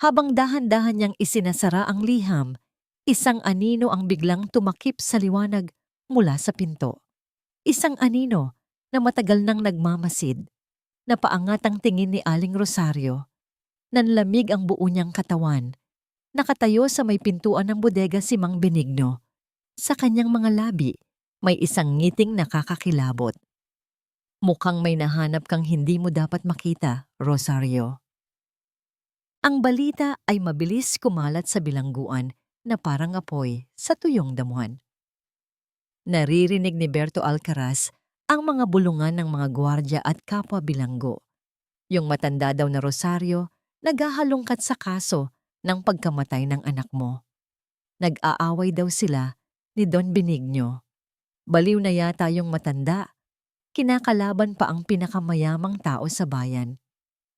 Habang dahan-dahan niyang isinasara ang liham, isang anino ang biglang tumakip sa liwanag mula sa pinto. Isang anino na matagal nang nagmamasid. Napaangat ang tingin ni Aling Rosario. Nanlamig ang buo niyang katawan. Nakatayo sa may pintuan ng bodega si Mang Benigno. Sa kanyang mga labi, may isang ngiting nakakakilabot. Mukhang may nahanap kang hindi mo dapat makita, Rosario. Ang balita ay mabilis kumalat sa bilangguan na parang apoy sa tuyong damuhan. Naririnig ni Berto Alcaraz ang mga bulungan ng mga gwardya at kapwa bilanggo. Yung matanda daw na Rosario, naghahalongkat sa kaso ng pagkamatay ng anak mo. Nag-aaway daw sila ni Don Benigno. Baliw na yata yung matanda. Kinakalaban pa ang pinakamayamang tao sa bayan.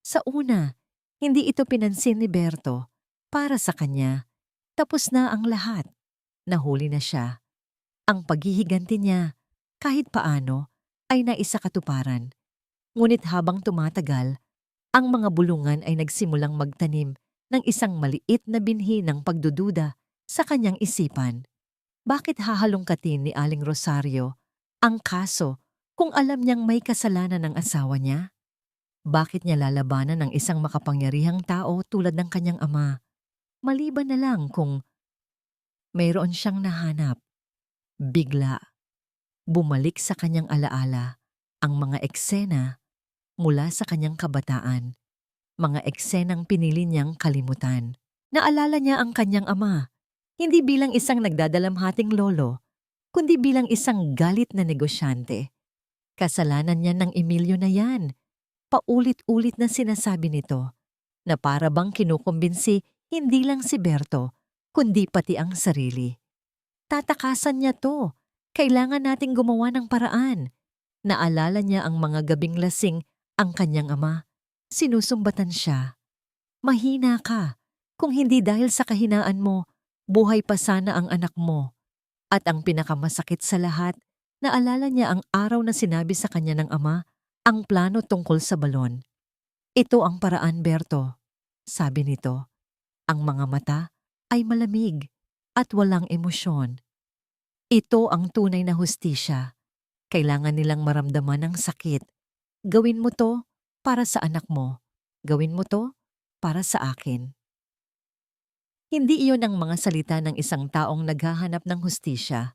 Sa una, hindi ito pinansin ni Berto. Para sa kanya, tapos na ang lahat. Nahuli na siya. Ang paghihiganti niya, kahit paano, ay naisakatuparan. Ngunit habang tumatagal, ang mga bulungan ay nagsimulang magtanim ng isang maliit na binhi ng pagdududa sa kanyang isipan. Bakit hahalongkatin ni Aling Rosario ang kaso kung alam niyang may kasalanan ng asawa niya? Bakit niya lalabanan ng isang makapangyarihang tao tulad ng kanyang ama? Maliban na lang kung mayroon siyang nahanap. Bigla, bumalik sa kanyang alaala ang mga eksena mula sa kanyang kabataan. Mga eksenang pinili niyang kalimutan. Naalala niya ang kanyang ama, hindi bilang isang nagdadalamhating lolo, kundi bilang isang galit na negosyante. Kasalanan niya ng Emilio na yan. Paulit-ulit na sinasabi nito na para bang kinukumbinsi hindi lang si Berto, kundi pati ang sarili. Tatakasan niya to. Kailangan nating gumawa ng paraan. Naalala niya ang mga gabing lasing ang kanyang ama. Sinusumbatan siya. Mahina ka. Kung hindi dahil sa kahinaan mo, buhay pa sana ang anak mo. At ang pinakamasakit sa lahat, naalala niya ang araw na sinabi sa kanya ng ama ang plano tungkol sa balon. Ito ang paraan, Berto. Sabi nito, ang mga mata ay malamig at walang emosyon. Ito ang tunay na hustisya. Kailangan nilang maramdaman ang sakit. Gawin mo to para sa anak mo. Gawin mo to para sa akin. Hindi iyon ang mga salita ng isang taong naghahanap ng hustisya.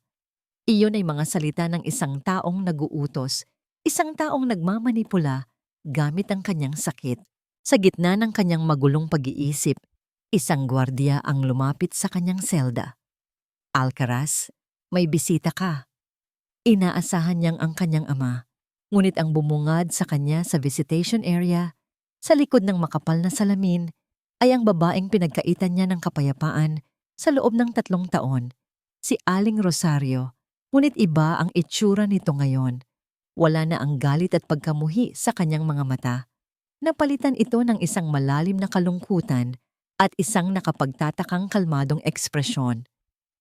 Iyon ay mga salita ng isang taong naguutos, isang taong nagmamanipula gamit ang kanyang sakit. Sa gitna ng kanyang magulong pag-iisip, isang gwardiya ang lumapit sa kanyang selda. Alcaraz, may bisita ka. Inaasahan niyang ang kanyang ama, ngunit ang bumungad sa kanya sa visitation area, sa likod ng makapal na salamin, ay ang babaeng pinagkaitan niya ng kapayapaan sa loob ng 3 taon, si Aling Rosario. Ngunit iba ang itsura nito ngayon. Wala na ang galit at pagkamuhi sa kanyang mga mata. Napalitan ito ng isang malalim na kalungkutan at isang nakapagtatakang kalmadong ekspresyon.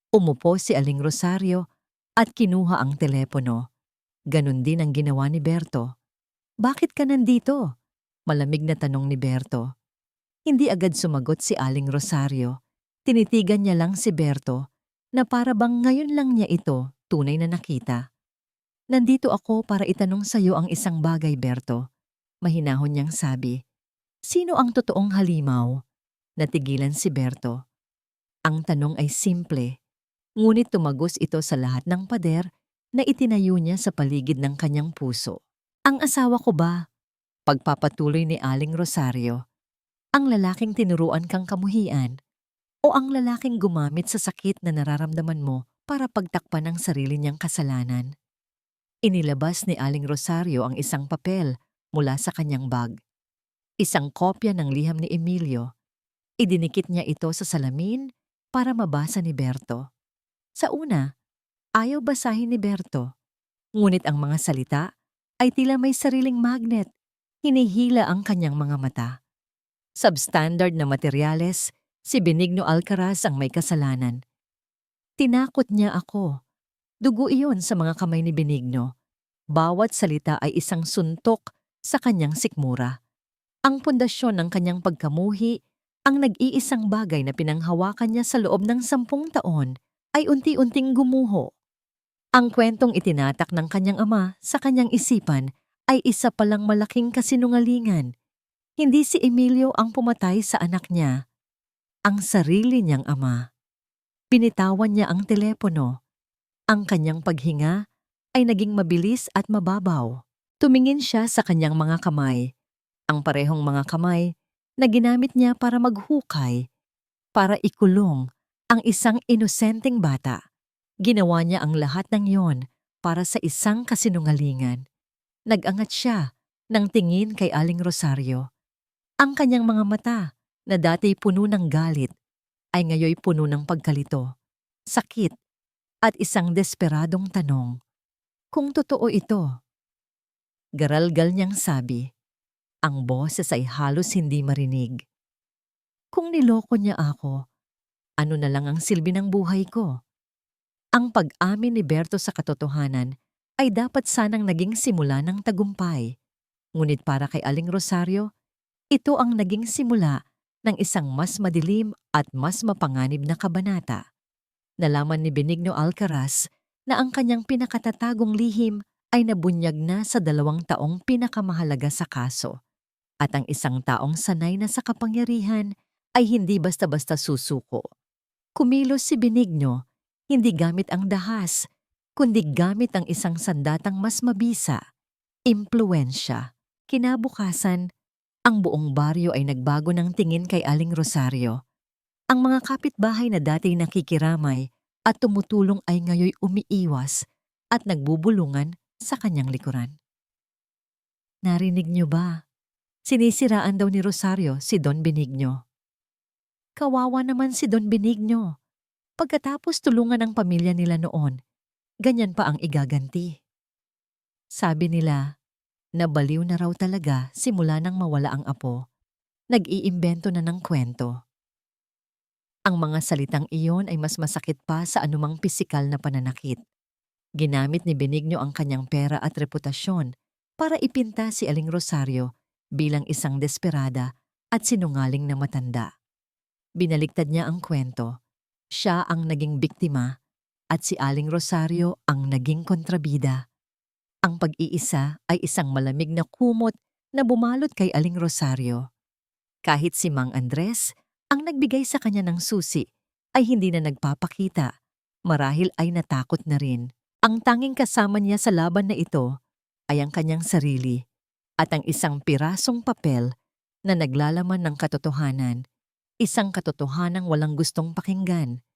Umupo si Aling Rosario at kinuha ang telepono. Ganon din ang ginawa ni Berto. Bakit ka nandito? Malamig na tanong ni Berto. Hindi agad sumagot si Aling Rosario. Tinitigan niya lang si Berto na para bang ngayon lang niya ito tunay na nakita. Nandito ako para itanong sa iyo ang isang bagay, Berto. Mahinahon niyang sabi. Sino ang totoong halimaw? Natigilan si Berto. Ang tanong ay simple, ngunit tumagos ito sa lahat ng pader na itinayo niya sa paligid ng kanyang puso. Ang asawa ko ba? Pagpapatuloy ni Aling Rosario. Ang lalaking tinuruan kang kamuhian o ang lalaking gumamit sa sakit na nararamdaman mo para pagtakpan ang sarili niyang kasalanan? Inilabas ni Aling Rosario ang isang papel mula sa kanyang bag. Isang kopya ng liham ni Emilio. Idinikit niya ito sa salamin para mabasa ni Berto. Sa una, ayaw basahin ni Berto. Ngunit ang mga salita ay tila may sariling magnet. Hinihila ang kanyang mga mata. Substandard na materyales, si Benigno Alcaraz ang may kasalanan. Tinakot niya ako. Dugo iyon sa mga kamay ni Benigno. Bawat salita ay isang suntok sa kanyang sikmura. Ang pundasyon ng kanyang pagkamuhi, ang nag-iisang bagay na pinanghawakan niya sa loob ng 10 taon, ay unti-unting gumuho. Ang kwentong itinatak ng kanyang ama sa kanyang isipan ay isa palang malaking kasinungalingan. Hindi si Emilio ang pumatay sa anak niya. Ang sarili niyang ama. Binitawan niya ang telepono. Ang kanyang paghinga ay naging mabilis at mababaw. Tumingin siya sa kanyang mga kamay. Ang parehong mga kamay na ginamit niya para maghukay, para ikulong ang isang inosenteng bata. Ginawa niya ang lahat ng iyon para sa isang kasinungalingan. Nag-angat siya ng tingin kay Aling Rosario. Ang kanyang mga mata na dati puno ng galit ay ngayoy puno ng pagkalito, sakit at isang desperadong tanong. Kung totoo ito, garalgal niyang sabi, ang boses ay halos hindi marinig. Kung niloko niya ako, ano na lang ang silbi ng buhay ko? Ang pag-amin ni Berto sa katotohanan ay dapat sanang naging simula ng tagumpay. Ngunit para kay Aling Rosario, ito ang naging simula ng isang mas madilim at mas mapanganib na kabanata. Nalaman ni Benigno Alcaraz na ang kanyang pinakatatagong lihim ay nabunyag na sa 2 taong pinakamahalaga sa kaso. At ang isang taong sanay na sa kapangyarihan ay hindi basta-basta susuko. Kumilos si Benigno, hindi gamit ang dahas, kundi gamit ang isang sandatang mas mabisa, impluwensya. Kinabukasan, ang buong baryo ay nagbago ng tingin kay Aling Rosario. Ang mga kapitbahay na dati nakikiramay at tumutulong ay ngayoy umiiwas at nagbubulungan sa kanyang likuran. Narinig niyo ba? Sinisiraan daw ni Rosario si Don Benigno. Kawawa naman si Don Benigno. Pagkatapos tulungan ang pamilya nila noon, ganyan pa ang igaganti. Sabi nila, nabaliw na raw talaga simula nang mawala ang apo. Nag-iimbento na ng kwento. Ang mga salitang iyon ay mas masakit pa sa anumang pisikal na pananakit. Ginamit ni Benigno ang kanyang pera at reputasyon para ipinta si Aling Rosario bilang isang desperada at sinungaling na matanda. Binaliktad niya ang kwento. Siya ang naging biktima at si Aling Rosario ang naging kontrabida. Ang pag-iisa ay isang malamig na kumot na bumalot kay Aling Rosario. Kahit si Mang Andres, ang nagbigay sa kanya ng susi, ay hindi na nagpapakita. Marahil ay natakot na rin. Ang tanging kasama niya sa laban na ito ay ang kanyang sarili at ang isang pirasong papel na naglalaman ng katotohanan. Isang katotohanang walang gustong pakinggan.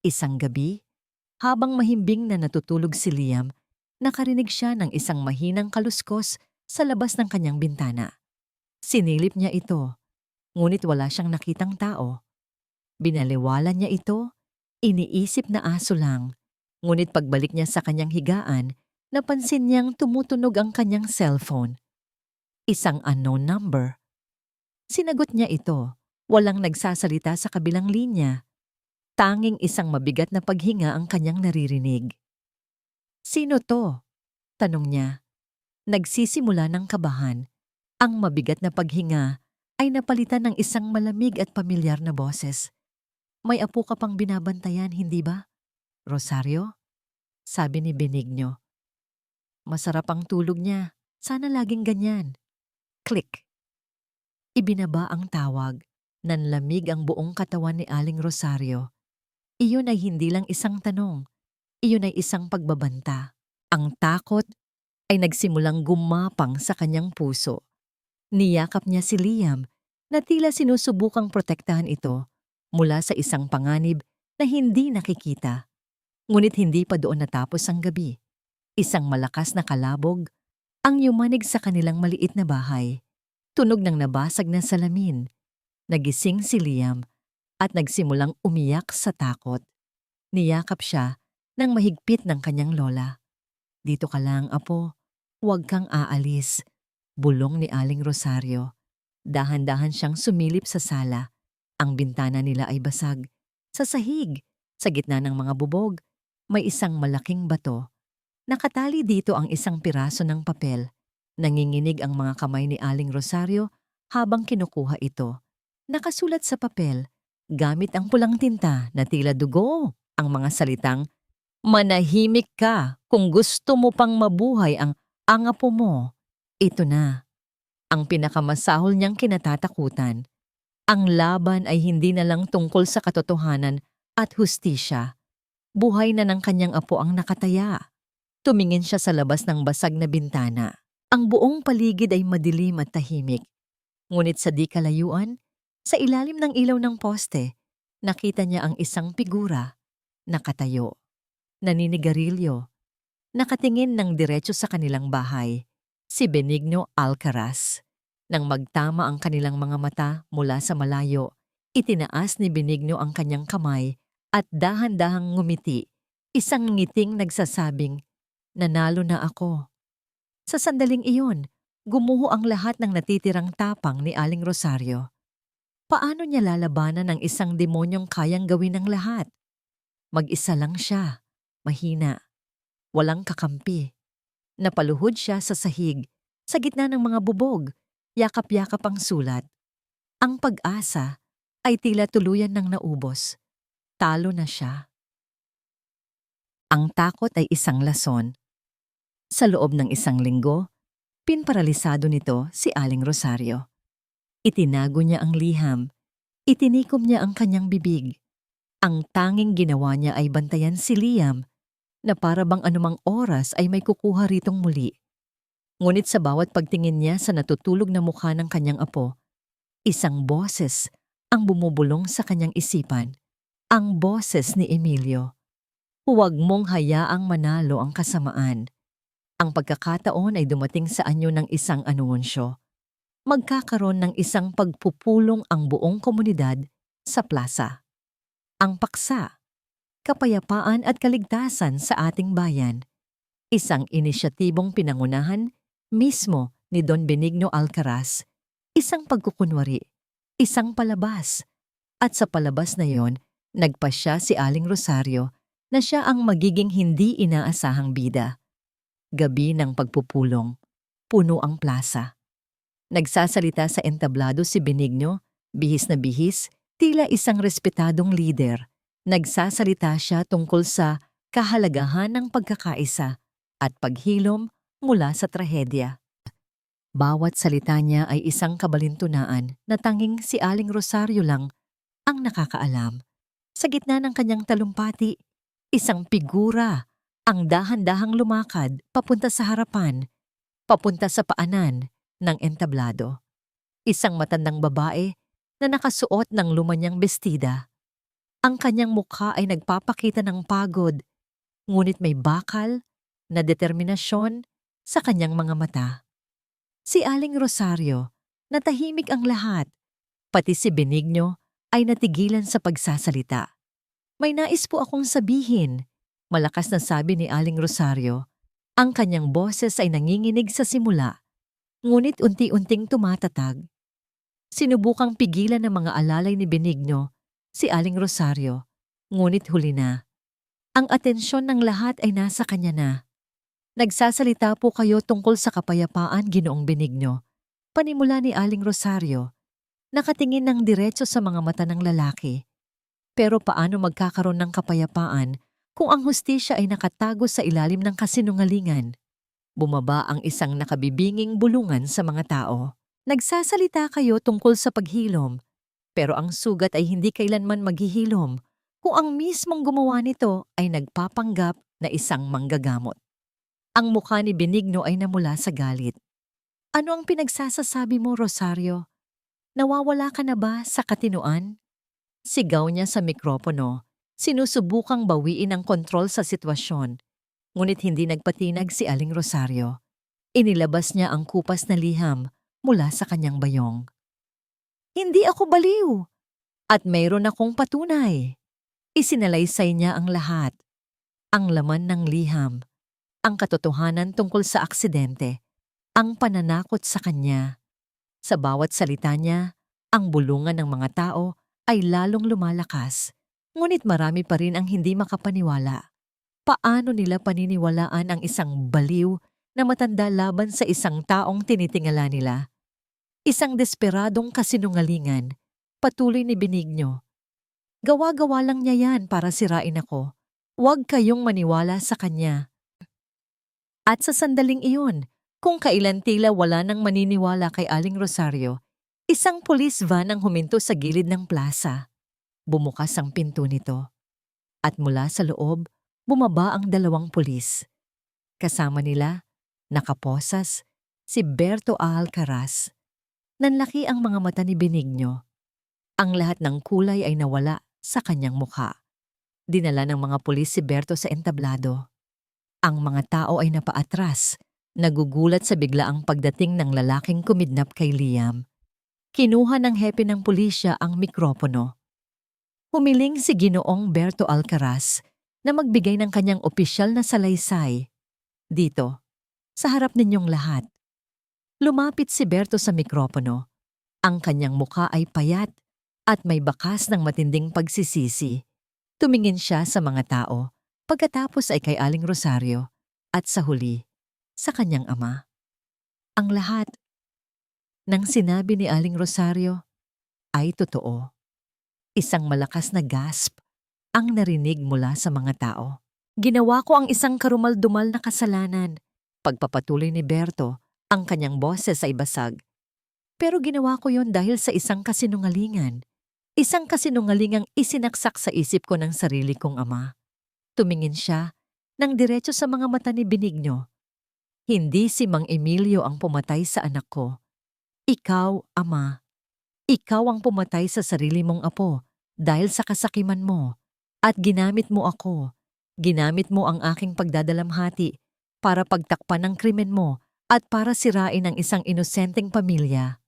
Isang gabi, habang mahimbing na natutulog si Liam, nakarinig siya ng isang mahinang kaluskos sa labas ng kanyang bintana. Sinilip niya ito, ngunit wala siyang nakitang tao. Binaliwalan niya ito, iniisip na aso lang, ngunit pagbalik niya sa kanyang higaan, napansin niyang tumutunog ang kanyang cellphone. Isang unknown number. Sinagot niya ito. Walang nagsasalita sa kabilang linya. Tanging isang mabigat na paghinga ang kanyang naririnig. Sino to? Tanong niya. Nagsisimula ng kabahan. Ang mabigat na paghinga ay napalitan ng isang malamig at pamilyar na boses. May apo ka pang binabantayan, hindi ba? Rosario? Sabi ni Benigno. Masarap ang tulog niya. Sana laging ganyan. Click. Ibinaba ang tawag. Nanlamig ang buong katawan ni Aling Rosario. Iyon ay hindi lang isang tanong. Iyon ay isang pagbabanta. Ang takot ay nagsimulang gumapang sa kanyang puso. Niyakap niya si Liam na tila sinusubukang protektahan ito mula sa isang panganib na hindi nakikita. Ngunit hindi pa doon natapos ang gabi. Isang malakas na kalabog ang yumanig sa kanilang maliit na bahay. Tunog ng nabasag na salamin. Nagising si Liam at nagsimulang umiyak sa takot. Niyakap siya ng mahigpit ng kanyang lola. Dito ka lang, apo. Huwag kang aalis. Bulong ni Aling Rosario. Dahan-dahan siyang sumilip sa sala. Ang bintana nila ay basag. Sa sahig, sa gitna ng mga bubog, may isang malaking bato. Nakatali dito ang isang piraso ng papel. Nanginginig ang mga kamay ni Aling Rosario habang kinukuha ito. Nakasulat sa papel, gamit ang pulang tinta na tila dugo, ang mga salitang, manahimik ka kung gusto mo pang mabuhay ang apo mo. Ito na. Ang pinakamasahol niyang kinatatakutan. Ang laban ay hindi na lang tungkol sa katotohanan at hustisya. Buhay na ng kanyang apo ang nakataya. Tumingin siya sa labas ng basag na bintana. Ang buong paligid ay madilim at tahimik. Ngunit sa di kalayuan, sa ilalim ng ilaw ng poste, nakita niya ang isang figura, nakatayo, naninigarilyo. Nakatingin ng diretso sa kanilang bahay, si Benigno Alcaraz. Nang magtama ang kanilang mga mata mula sa malayo, itinaas ni Benigno ang kanyang kamay at dahan-dahang ngumiti, isang ngiting nagsasabing, "Nanalo na ako." Sa sandaling iyon, gumuho ang lahat ng natitirang tapang ni Aling Rosario. Paano niya lalabanan ang isang demonyong kayang gawin ng lahat? Mag-isa lang siya, mahina, walang kakampi. Napaluhod siya sa sahig, sa gitna ng mga bubog, yakap-yakap ang sulat. Ang pag-asa ay tila tuluyan ng naubos. Talo na siya. Ang takot ay isang lason. Sa loob ng isang linggo, pinparalisado nito si Aling Rosario. Itinago niya ang liham, itinikom niya ang kanyang bibig. Ang tanging ginawa niya ay bantayan si Liam na para bang anumang oras ay may kukuha ritong muli. Ngunit sa bawat pagtingin niya sa natutulog na mukha ng kanyang apo, isang boses ang bumubulong sa kanyang isipan. Ang boses ni Emilio. Huwag mong hayaang manalo ang kasamaan. Ang pagkakataon ay dumating sa anyo ng isang anunsyo. Magkakaroon ng isang pagpupulong ang buong komunidad sa plaza. Ang paksa, kapayapaan at kaligtasan sa ating bayan. Isang inisyatibong pinangunahan mismo ni Don Benigno Alcaraz. Isang pagkukunwari, isang palabas. At sa palabas na yon, nagpasya si Aling Rosario na siya ang magiging hindi inaasahang bida. Gabi ng pagpupulong, puno ang plaza. Nagsasalita sa entablado si Benigno, bihis na bihis, tila isang respetadong lider. Nagsasalita siya tungkol sa kahalagahan ng pagkakaisa at paghilom mula sa trahedya. Bawat salita niya ay isang kabalintunaan na tanging si Aling Rosario lang ang nakakaalam. Sa gitna ng kanyang talumpati, isang figura ang dahan-dahang lumakad papunta sa harapan, papunta sa paanan ng entablado. Isang matandang babae na nakasuot ng lumanyang bestida. Ang kanyang mukha ay nagpapakita ng pagod, ngunit may bakal na determinasyon sa kanyang mga mata. Si Aling Rosario, natahimik ang lahat, pati si Benigno ay natigilan sa pagsasalita. "May nais po akong sabihin," malakas na sabi ni Aling Rosario. Ang kanyang boses ay nanginginig sa simula, ngunit unti-unting tumatatag. Sinubukang pigilan ng mga alalay ni Benigno si Aling Rosario, ngunit huli na. Ang atensyon ng lahat ay nasa kanya na. "Nagsasalita po kayo tungkol sa kapayapaan, Ginoong Benigno," panimula ni Aling Rosario. Nakatingin ng diretso sa mga mata ng lalaki. Pero paano magkakaroon ng kapayapaan kung ang hustisya ay nakatago sa ilalim ng kasinungalingan? Bumaba ang isang nakabibinging bulungan sa mga tao. "Nagsasalita kayo tungkol sa paghilom, pero ang sugat ay hindi kailanman maghihilom kung ang mismong gumawa nito ay nagpapanggap na isang manggagamot." Ang mukha ni Benigno ay namula sa galit. "Ano ang pinagsasasabi mo, Rosario? Nawawala ka na ba sa katinoan?" Sigaw niya sa mikropono, sinusubukang bawiin ang kontrol sa sitwasyon. Ngunit hindi nagpatinag si Aling Rosario. Inilabas niya ang kupas na liham mula sa kanyang bayong. "Hindi ako baliw! At mayroon akong patunay." Isinalaysay niya ang lahat. Ang laman ng liham, ang katotohanan tungkol sa aksidente, ang pananakot sa kanya. Sa bawat salita niya, ang bulungan ng mga tao ay lalong lumalakas. Ngunit marami pa rin ang hindi makapaniwala. Paano nila paniniwalaan ang isang baliw na matanda laban sa isang taong tinitingala nila? Isang desperadong kasinungalingan, patuloy ni Benigno. "Gawa-gawa lang niya yan para sirain ako. Huwag kayong maniwala sa kanya." At sa sandaling iyon, kung kailan tila wala nang maniniwala kay Aling Rosario, isang police van ang huminto sa gilid ng plaza. Bumukas ang pinto nito. At mula sa loob, bumaba ang dalawang pulis. Kasama nila, nakaposas, si Berto Alcaraz. Nanlaki ang mga mata ni Benigno. Ang lahat ng kulay ay nawala sa kanyang mukha. Dinala ng mga pulis si Berto sa entablado. Ang mga tao ay napaatras, nagugulat sa biglaang pagdating ng lalaking kumidnap kay Liam. Kinuha ng hepe ng pulisya ang mikropono. Humiling si Ginoong Berto Alcaraz na magbigay ng kanyang opisyal na salaysay. Dito, sa harap ninyong lahat. Lumapit si Berto sa mikropono. Ang kanyang muka ay payat at may bakas ng matinding pagsisisi. Tumingin siya sa mga tao, pagkatapos ay kay Aling Rosario, at sa huli, sa kanyang ama. Ang lahat ng sinabi ni Aling Rosario ay totoo. Isang malakas na gasp ang narinig mula sa mga tao. Ginawa ko ang isang karumal-dumal na kasalanan. Pagpapatuloy ni Berto, ang kanyang boses ay basag. Pero ginawa ko yon dahil sa isang kasinungalingan. Isang kasinungalingang isinaksak sa isip ko ng sarili kong ama. Tumingin siya ng diretso sa mga mata ni Benigno. Hindi si Mang Emilio ang pumatay sa anak ko. Ikaw, ama. Ikaw ang pumatay sa sarili mong apo dahil sa kasakiman mo. At ginamit mo ako. Ginamit mo ang aking pagdadalamhati para pagtakpan ng krimen mo at para sirain ang isang inosenteng pamilya.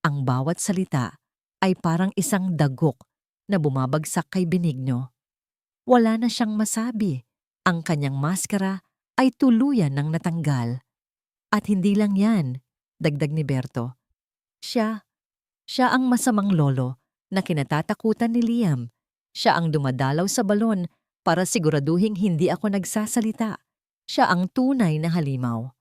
Ang bawat salita ay parang isang dagok na bumabagsak kay Benigno. Wala na siyang masabi. Ang kanyang maskara ay tuluyan ng natanggal. At hindi lang yan, dagdag ni Berto. Siya ang masamang lolo na kinatatakutan ni Liam. Siya ang dumadalaw sa balon para siguraduhing hindi ako nagsasalita. Siya ang tunay na halimaw.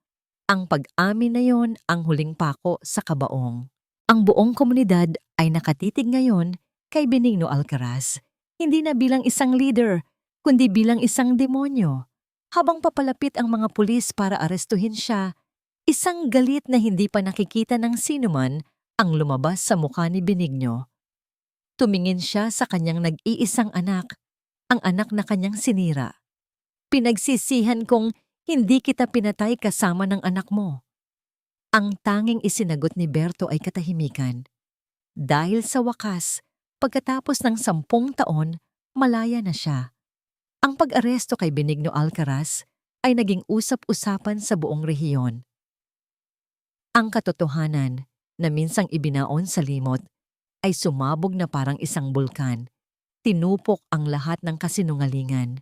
Ang pag-amin na yon ang huling pako sa kabaong. Ang buong komunidad ay nakatitig ngayon kay Benigno Alcaraz, hindi na bilang isang leader, kundi bilang isang demonyo. Habang papalapit ang mga pulis para arestuhin siya, isang galit na hindi pa nakikita ng sinuman ang lumabas sa mukha ni Benigno. Tumingin siya sa kanyang nag-iisang anak, ang anak na kanyang sinira. Pinagsisihan kong hindi kita pinatay kasama ng anak mo. Ang tanging isinagot ni Berto ay katahimikan. Dahil sa wakas, pagkatapos ng 10 taon, malaya na siya. Ang pag-aresto kay Benigno Alcaraz ay naging usap-usapan sa buong rehiyon. Ang katotohanan na minsang ibinaon sa limot ay sumabog na parang isang bulkan. Tinupok ang lahat ng kasinungalingan.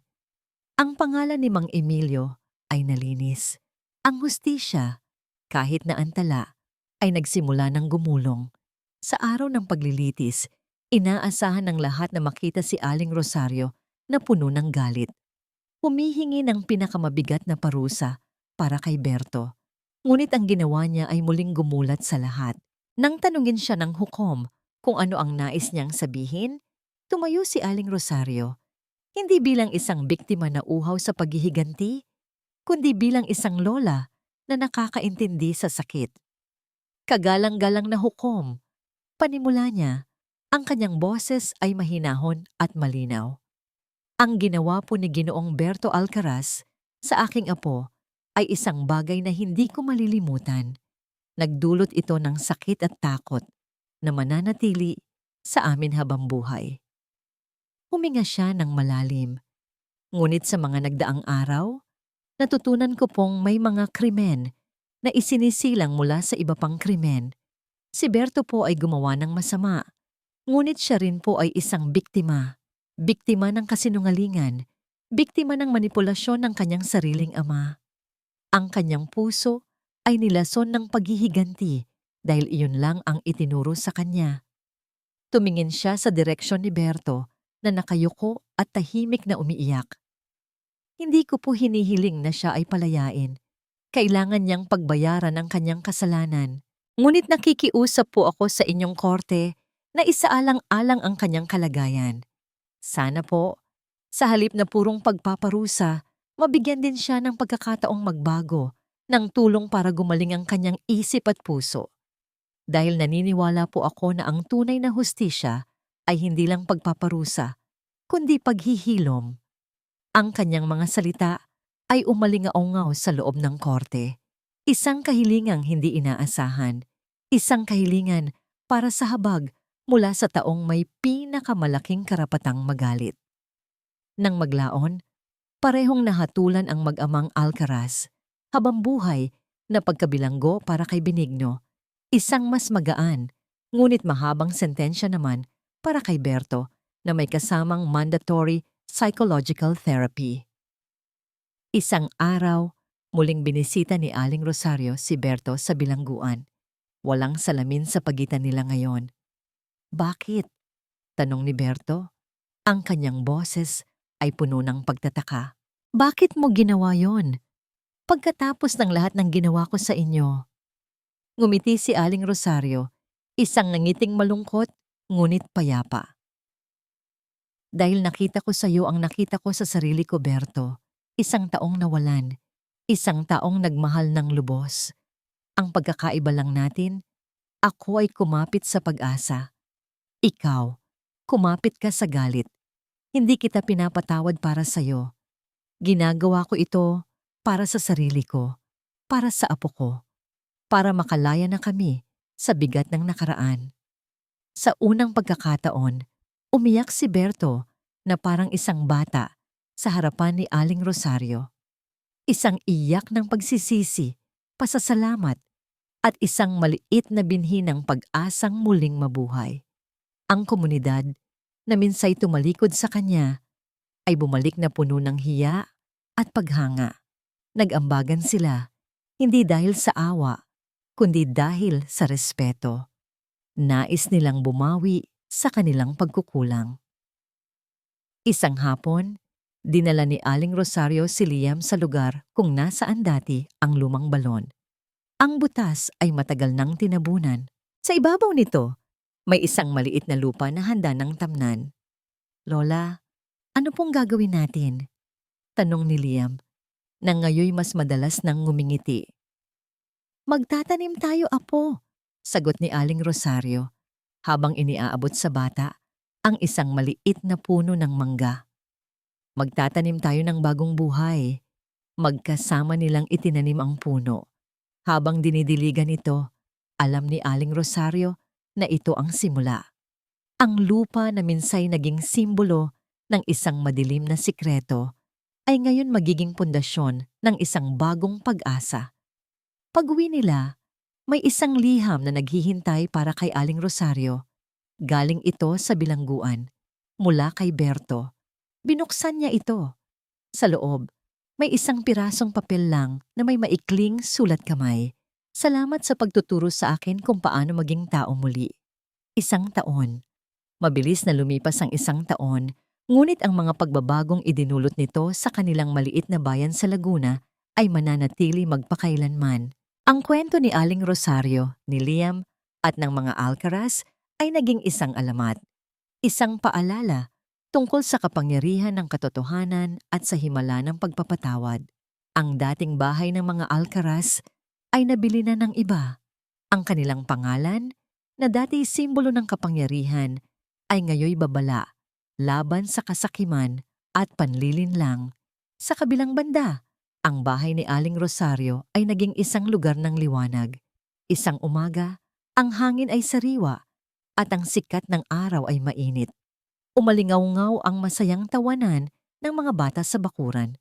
Ang pangalan ni Mang Emilio ay nalinis. Ang hustisya, kahit na antala, ay nagsimula ng gumulong. Sa araw ng paglilitis, inaasahan ng lahat na makita si Aling Rosario na puno ng galit. Humihingi ng pinakamabigat na parusa para kay Berto. Ngunit ang ginawa niya ay muling gumulat sa lahat. Nang tanungin siya ng hukom kung ano ang nais niyang sabihin, tumayo si Aling Rosario. Hindi bilang isang biktima na uhaw sa paghihiganti, kundi bilang isang lola na nakakaintindi sa sakit. Kagalang-galang na hukom. Panimula niya, ang kanyang boses ay mahinahon at malinaw. Ang ginawa po ni Ginoong Berto Alcaraz sa aking apo ay isang bagay na hindi ko malilimutan. Nagdulot ito ng sakit at takot na mananatili sa amin habang buhay. Huminga siya ng malalim. Ngunit sa mga nagdaang araw, natutunan ko pong may mga krimen na isinisilang mula sa iba pang krimen. Si Berto po ay gumawa ng masama, ngunit siya rin po ay isang biktima. Biktima ng kasinungalingan, biktima ng manipulasyon ng kanyang sariling ama. Ang kanyang puso ay nilason ng paghihiganti dahil iyon lang ang itinuro sa kanya. Tumingin siya sa direksyon ni Berto na nakayuko at tahimik na umiiyak. Hindi ko po hinihiling na siya ay palayain. Kailangan niyang pagbayaran ang kanyang kasalanan. Ngunit nakikiusap po ako sa inyong korte na isaalang-alang ang kanyang kalagayan. Sana po, sa halip na purong pagpaparusa, mabigyan din siya ng pagkakataong magbago, ng tulong para gumaling ang kanyang isip at puso. Dahil naniniwala po ako na ang tunay na hustisya ay hindi lang pagpaparusa, kundi paghihilom. Ang kanyang mga salita ay umalingaongaw sa loob ng korte. Isang kahilingang hindi inaasahan. Isang kahilingan para sa habag mula sa taong may pinakamalaking karapatang magalit. Nang maglaon, Parehong nahatulan ang mag-amang Alcaraz, habang buhay na pagkabilanggo para kay Benigno, isang mas magaan, ngunit mahabang sentensya naman para kay Berto na may kasamang mandatory psychological therapy. Isang araw, muling binisita ni Aling Rosario si Berto sa bilangguan. Walang salamin sa pagitan nila ngayon. Bakit? Tanong ni Berto. Ang kanyang boses ay puno ng pagtataka. Bakit mo ginawa yon? Pagkatapos ng lahat ng ginawa ko sa inyo. Ngumiti si Aling Rosario, isang nangiting malungkot, ngunit payapa. Dahil nakita ko sa iyo ang nakita ko sa sarili ko, Berto. Isang taong nawalan. Isang taong nagmahal ng lubos. Ang pagkakaiba lang natin, ako ay kumapit sa pag-asa. Ikaw, kumapit ka sa galit. Hindi kita pinapatawad para sa'yo. Ginagawa ko ito para sa sarili ko, para sa apo ko, para makalaya na kami sa bigat ng nakaraan. Sa unang pagkakataon, umiyak si Berto na parang isang bata sa harapan ni Aling Rosario. Isang iyak ng pagsisisi, pasasalamat, at isang maliit na binhi ng pag-asang muling mabuhay. Ang komunidad na minsay tumalikod sa kanya ay bumalik na puno ng hiya at paghanga. Nag-ambagan sila, hindi dahil sa awa, kundi dahil sa respeto. Nais nilang bumawi sa kanilang pagkukulang. Isang hapon, dinala ni Aling Rosario si Liam sa lugar kung nasaan dati ang lumang balon. Ang butas ay matagal nang tinabunan. Sa ibabaw nito, may isang maliit na lupa na handa ng tamnan. Lola, ano pong gagawin natin? Tanong ni Liam, na ngayoy mas madalas nang ngumingiti. Magtatanim tayo, apo, sagot ni Aling Rosario, habang iniaabot sa bata ang isang maliit na puno ng mangga. Magtatanim tayo ng bagong buhay. Magkasama nilang itinanim ang puno. Habang dinidiligan ito, alam ni Aling Rosario na ito ang simula. Ang lupa na minsay naging simbolo ng isang madilim na sikreto ay ngayon magiging pundasyon ng isang bagong pag-asa. Pag-uwi nila, may isang liham na naghihintay para kay Aling Rosario. Galing ito sa bilangguan, mula kay Berto. Binuksan niya ito. Sa loob, may isang pirasong papel lang na may maikling sulat kamay. Salamat sa pagtuturo sa akin kung paano maging tao muli. Isang taon. Mabilis na lumipas ang isang taon, ngunit ang mga pagbabagong idinulot nito sa kanilang maliit na bayan sa Laguna ay mananatili magpakailanman. Ang kwento ni Aling Rosario, ni Liam, at ng mga Alcaraz ay naging isang alamat. Isang paalala tungkol sa kapangyarihan ng katotohanan at sa himala ng pagpapatawad. Ang dating bahay ng mga Alcaraz ay nabili na ng iba. Ang kanilang pangalan, na dati simbolo ng kapangyarihan, ay ngayoy babala, laban sa kasakiman at panlilinlang. Sa kabilang banda, ang bahay ni Aling Rosario ay naging isang lugar ng liwanag. Isang umaga, ang hangin ay sariwa at ang sikat ng araw ay mainit. Umalingaw-ngaw ang masayang tawanan ng mga bata sa bakuran.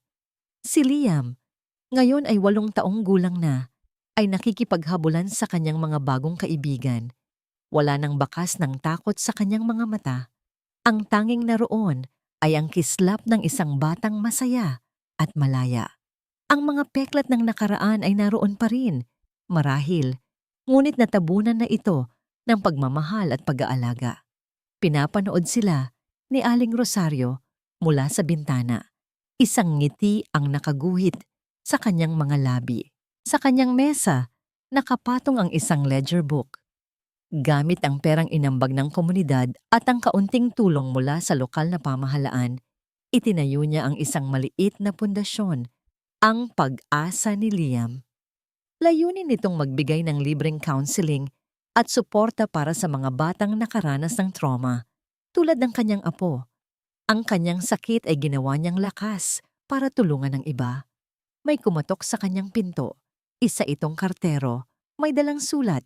Si Liam, ngayon ay 8 taong gulang na, ay nakikipaghabulan sa kanyang mga bagong kaibigan. Wala nang bakas ng takot sa kanyang mga mata. Ang tanging naroon ay ang kislap ng isang batang masaya at malaya. Ang mga peklat ng nakaraan ay naroon pa rin, marahil, ngunit natabunan na ito ng pagmamahal at pag-aalaga. Pinapanood sila ni Aling Rosario mula sa bintana. Isang ngiti ang nakaguhit sa kanyang mga labi. Sa kanyang mesa, nakapatong ang isang ledger book. Gamit ang perang inambag ng komunidad at ang kaunting tulong mula sa lokal na pamahalaan, itinayo niya ang isang maliit na pundasyon, ang pag-asa ni Liam. Layunin nitong magbigay ng libreng counseling at suporta para sa mga batang nakaranas ng trauma, tulad ng kanyang apo. Ang kanyang sakit ay ginawa niyang lakas para tulungan ng iba. May kumatok sa kanyang pinto. Isa itong kartero, may dalang sulat.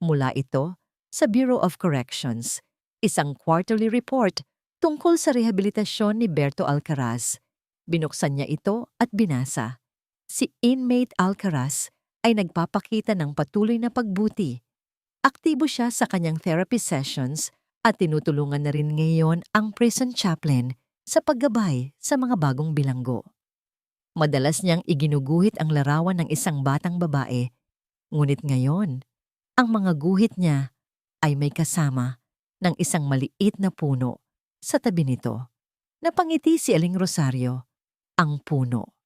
Mula ito sa Bureau of Corrections, isang quarterly report tungkol sa rehabilitasyon ni Berto Alcaraz. Binuksan niya ito at binasa. Si inmate Alcaraz ay nagpapakita ng patuloy na pagbuti. Aktibo siya sa kanyang therapy sessions at tinutulungan na rin ngayon ang prison chaplain sa paggabay sa mga bagong bilanggo. Madalas niyang iginuguhit ang larawan ng isang batang babae, ngunit ngayon, ang mga guhit niya ay may kasama ng isang maliit na puno sa tabi nito. Napangiti si Aling Rosario, ang puno,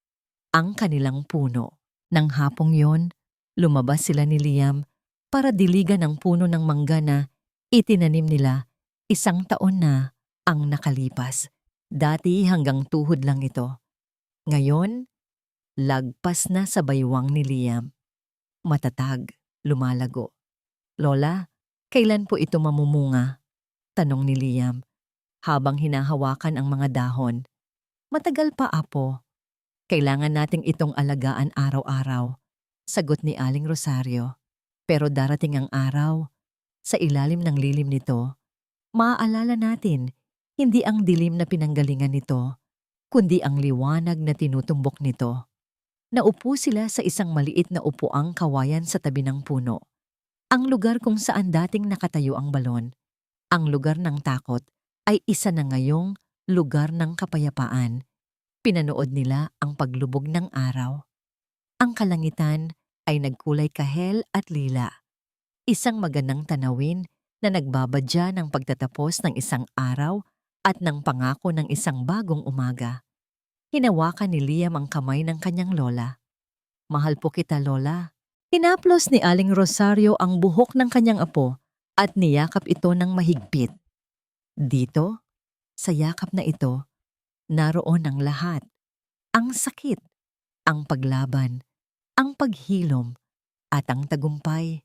ang kanilang puno. Nang hapong yon, lumabas sila ni Liam para diligan ang puno ng mangga na itinanim nila 1 taon na ang nakalipas. Dati hanggang tuhod lang ito. Ngayon, lagpas na sa baywang ni Liam. Matatag, lumalago. Lola, kailan po ito mamumunga? Tanong ni Liam habang hinahawakan ang mga dahon. Matagal pa, apo. Kailangan nating itong alagaan araw-araw, sagot ni Aling Rosario. Pero darating ang araw, sa ilalim ng lilim nito, maaalala natin hindi ang dilim na pinanggalingan nito, kundi ang liwanag na tinutumbok nito. Naupo sila sa isang maliit na upuang kawayan sa tabi ng puno. Ang lugar kung saan dating nakatayo ang balon, ang lugar ng takot, ay isa na ngayong lugar ng kapayapaan. Pinanood nila ang paglubog ng araw. Ang kalangitan ay nagkulay kahel at lila. Isang magandang tanawin na nagbabadya ng pagtatapos ng isang araw at ng pangako ng isang bagong umaga. Hinawakan ni Liam ang kamay ng kanyang lola. Mahal po kita, Lola. Hinaplos ni Aling Rosario ang buhok ng kanyang apo at niyakap ito ng mahigpit. Dito, sa yakap na ito, naroon ang lahat. Ang sakit, ang paglaban, ang paghilom, at ang tagumpay.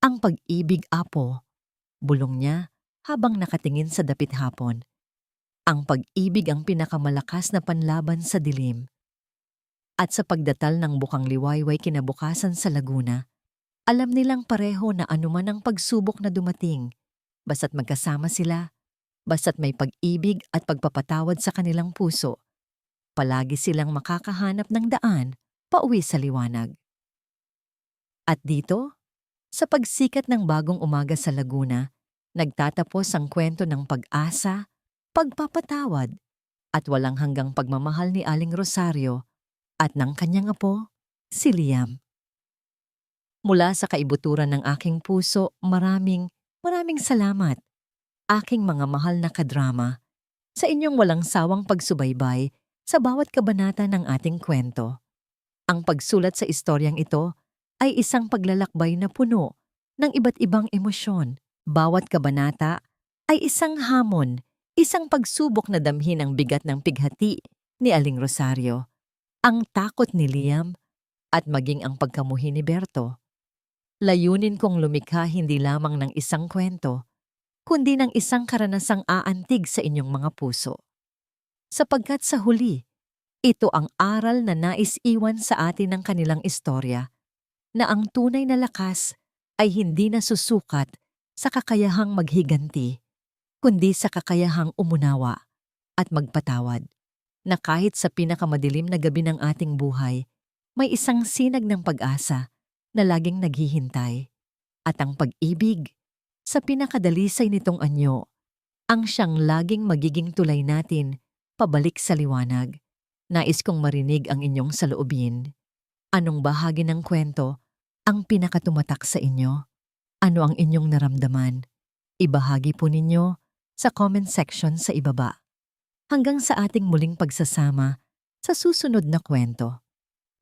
Ang pag-ibig, apo, bulong niya habang nakatingin sa dapit hapon. Ang pag-ibig ang pinakamalakas na panlaban sa dilim. At sa pagdatal ng bukang liwayway kinabukasan sa Laguna, alam nilang pareho na anuman ang pagsubok na dumating, basta't magkasama sila, basta't may pag-ibig at pagpapatawad sa kanilang puso, palagi silang makakahanap ng daan pauwi sa liwanag. At dito, sa pagsikat ng bagong umaga sa Laguna, nagtatapos ang kwento ng pag-asa, pagpapatawad, at walang hanggang pagmamahal ni Aling Rosario at ng kanyang apo, si Liam. Mula sa kaibuturan ng aking puso, maraming salamat, aking mga mahal na kadrama, sa inyong walang sawang pagsubaybay sa bawat kabanata ng ating kwento. Ang pagsulat sa istoryang ito ay isang paglalakbay na puno ng iba't ibang emosyon. Bawat kabanata ay isang hamon, isang pagsubok na damhin ang bigat ng pighati ni Aling Rosario, ang takot ni Liam, at maging ang pagkamuhi ni Berto. Layunin kong lumikha hindi lamang ng isang kwento, kundi ng isang karanasang aantig sa inyong mga puso. Sapagkat sa huli, ito ang aral na nais iwan sa atin ng kanilang istorya, na ang tunay na lakas ay hindi nasusukat sa kakayahang maghiganti, kundi sa kakayahang umunawa at magpatawad, na kahit sa pinakamadilim na gabi ng ating buhay, may isang sinag ng pag-asa na laging naghihintay. At ang pag-ibig, sa pinakadalisay nitong anyo, ang siyang laging magiging tulay natin pabalik sa liwanag. Nais kong marinig ang inyong saloobin. Anong bahagi ng kwento ang pinakatumatak sa inyo? Ano ang inyong naramdaman? Ibahagi po ninyo sa comment section sa ibaba. Hanggang sa ating muling pagsasama sa susunod na kwento.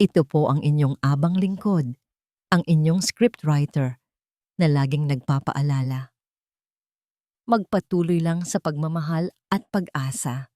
Ito po ang inyong abang lingkod, ang inyong scriptwriter na laging nagpapaalala. Magpatuloy lang sa pagmamahal at pag-asa.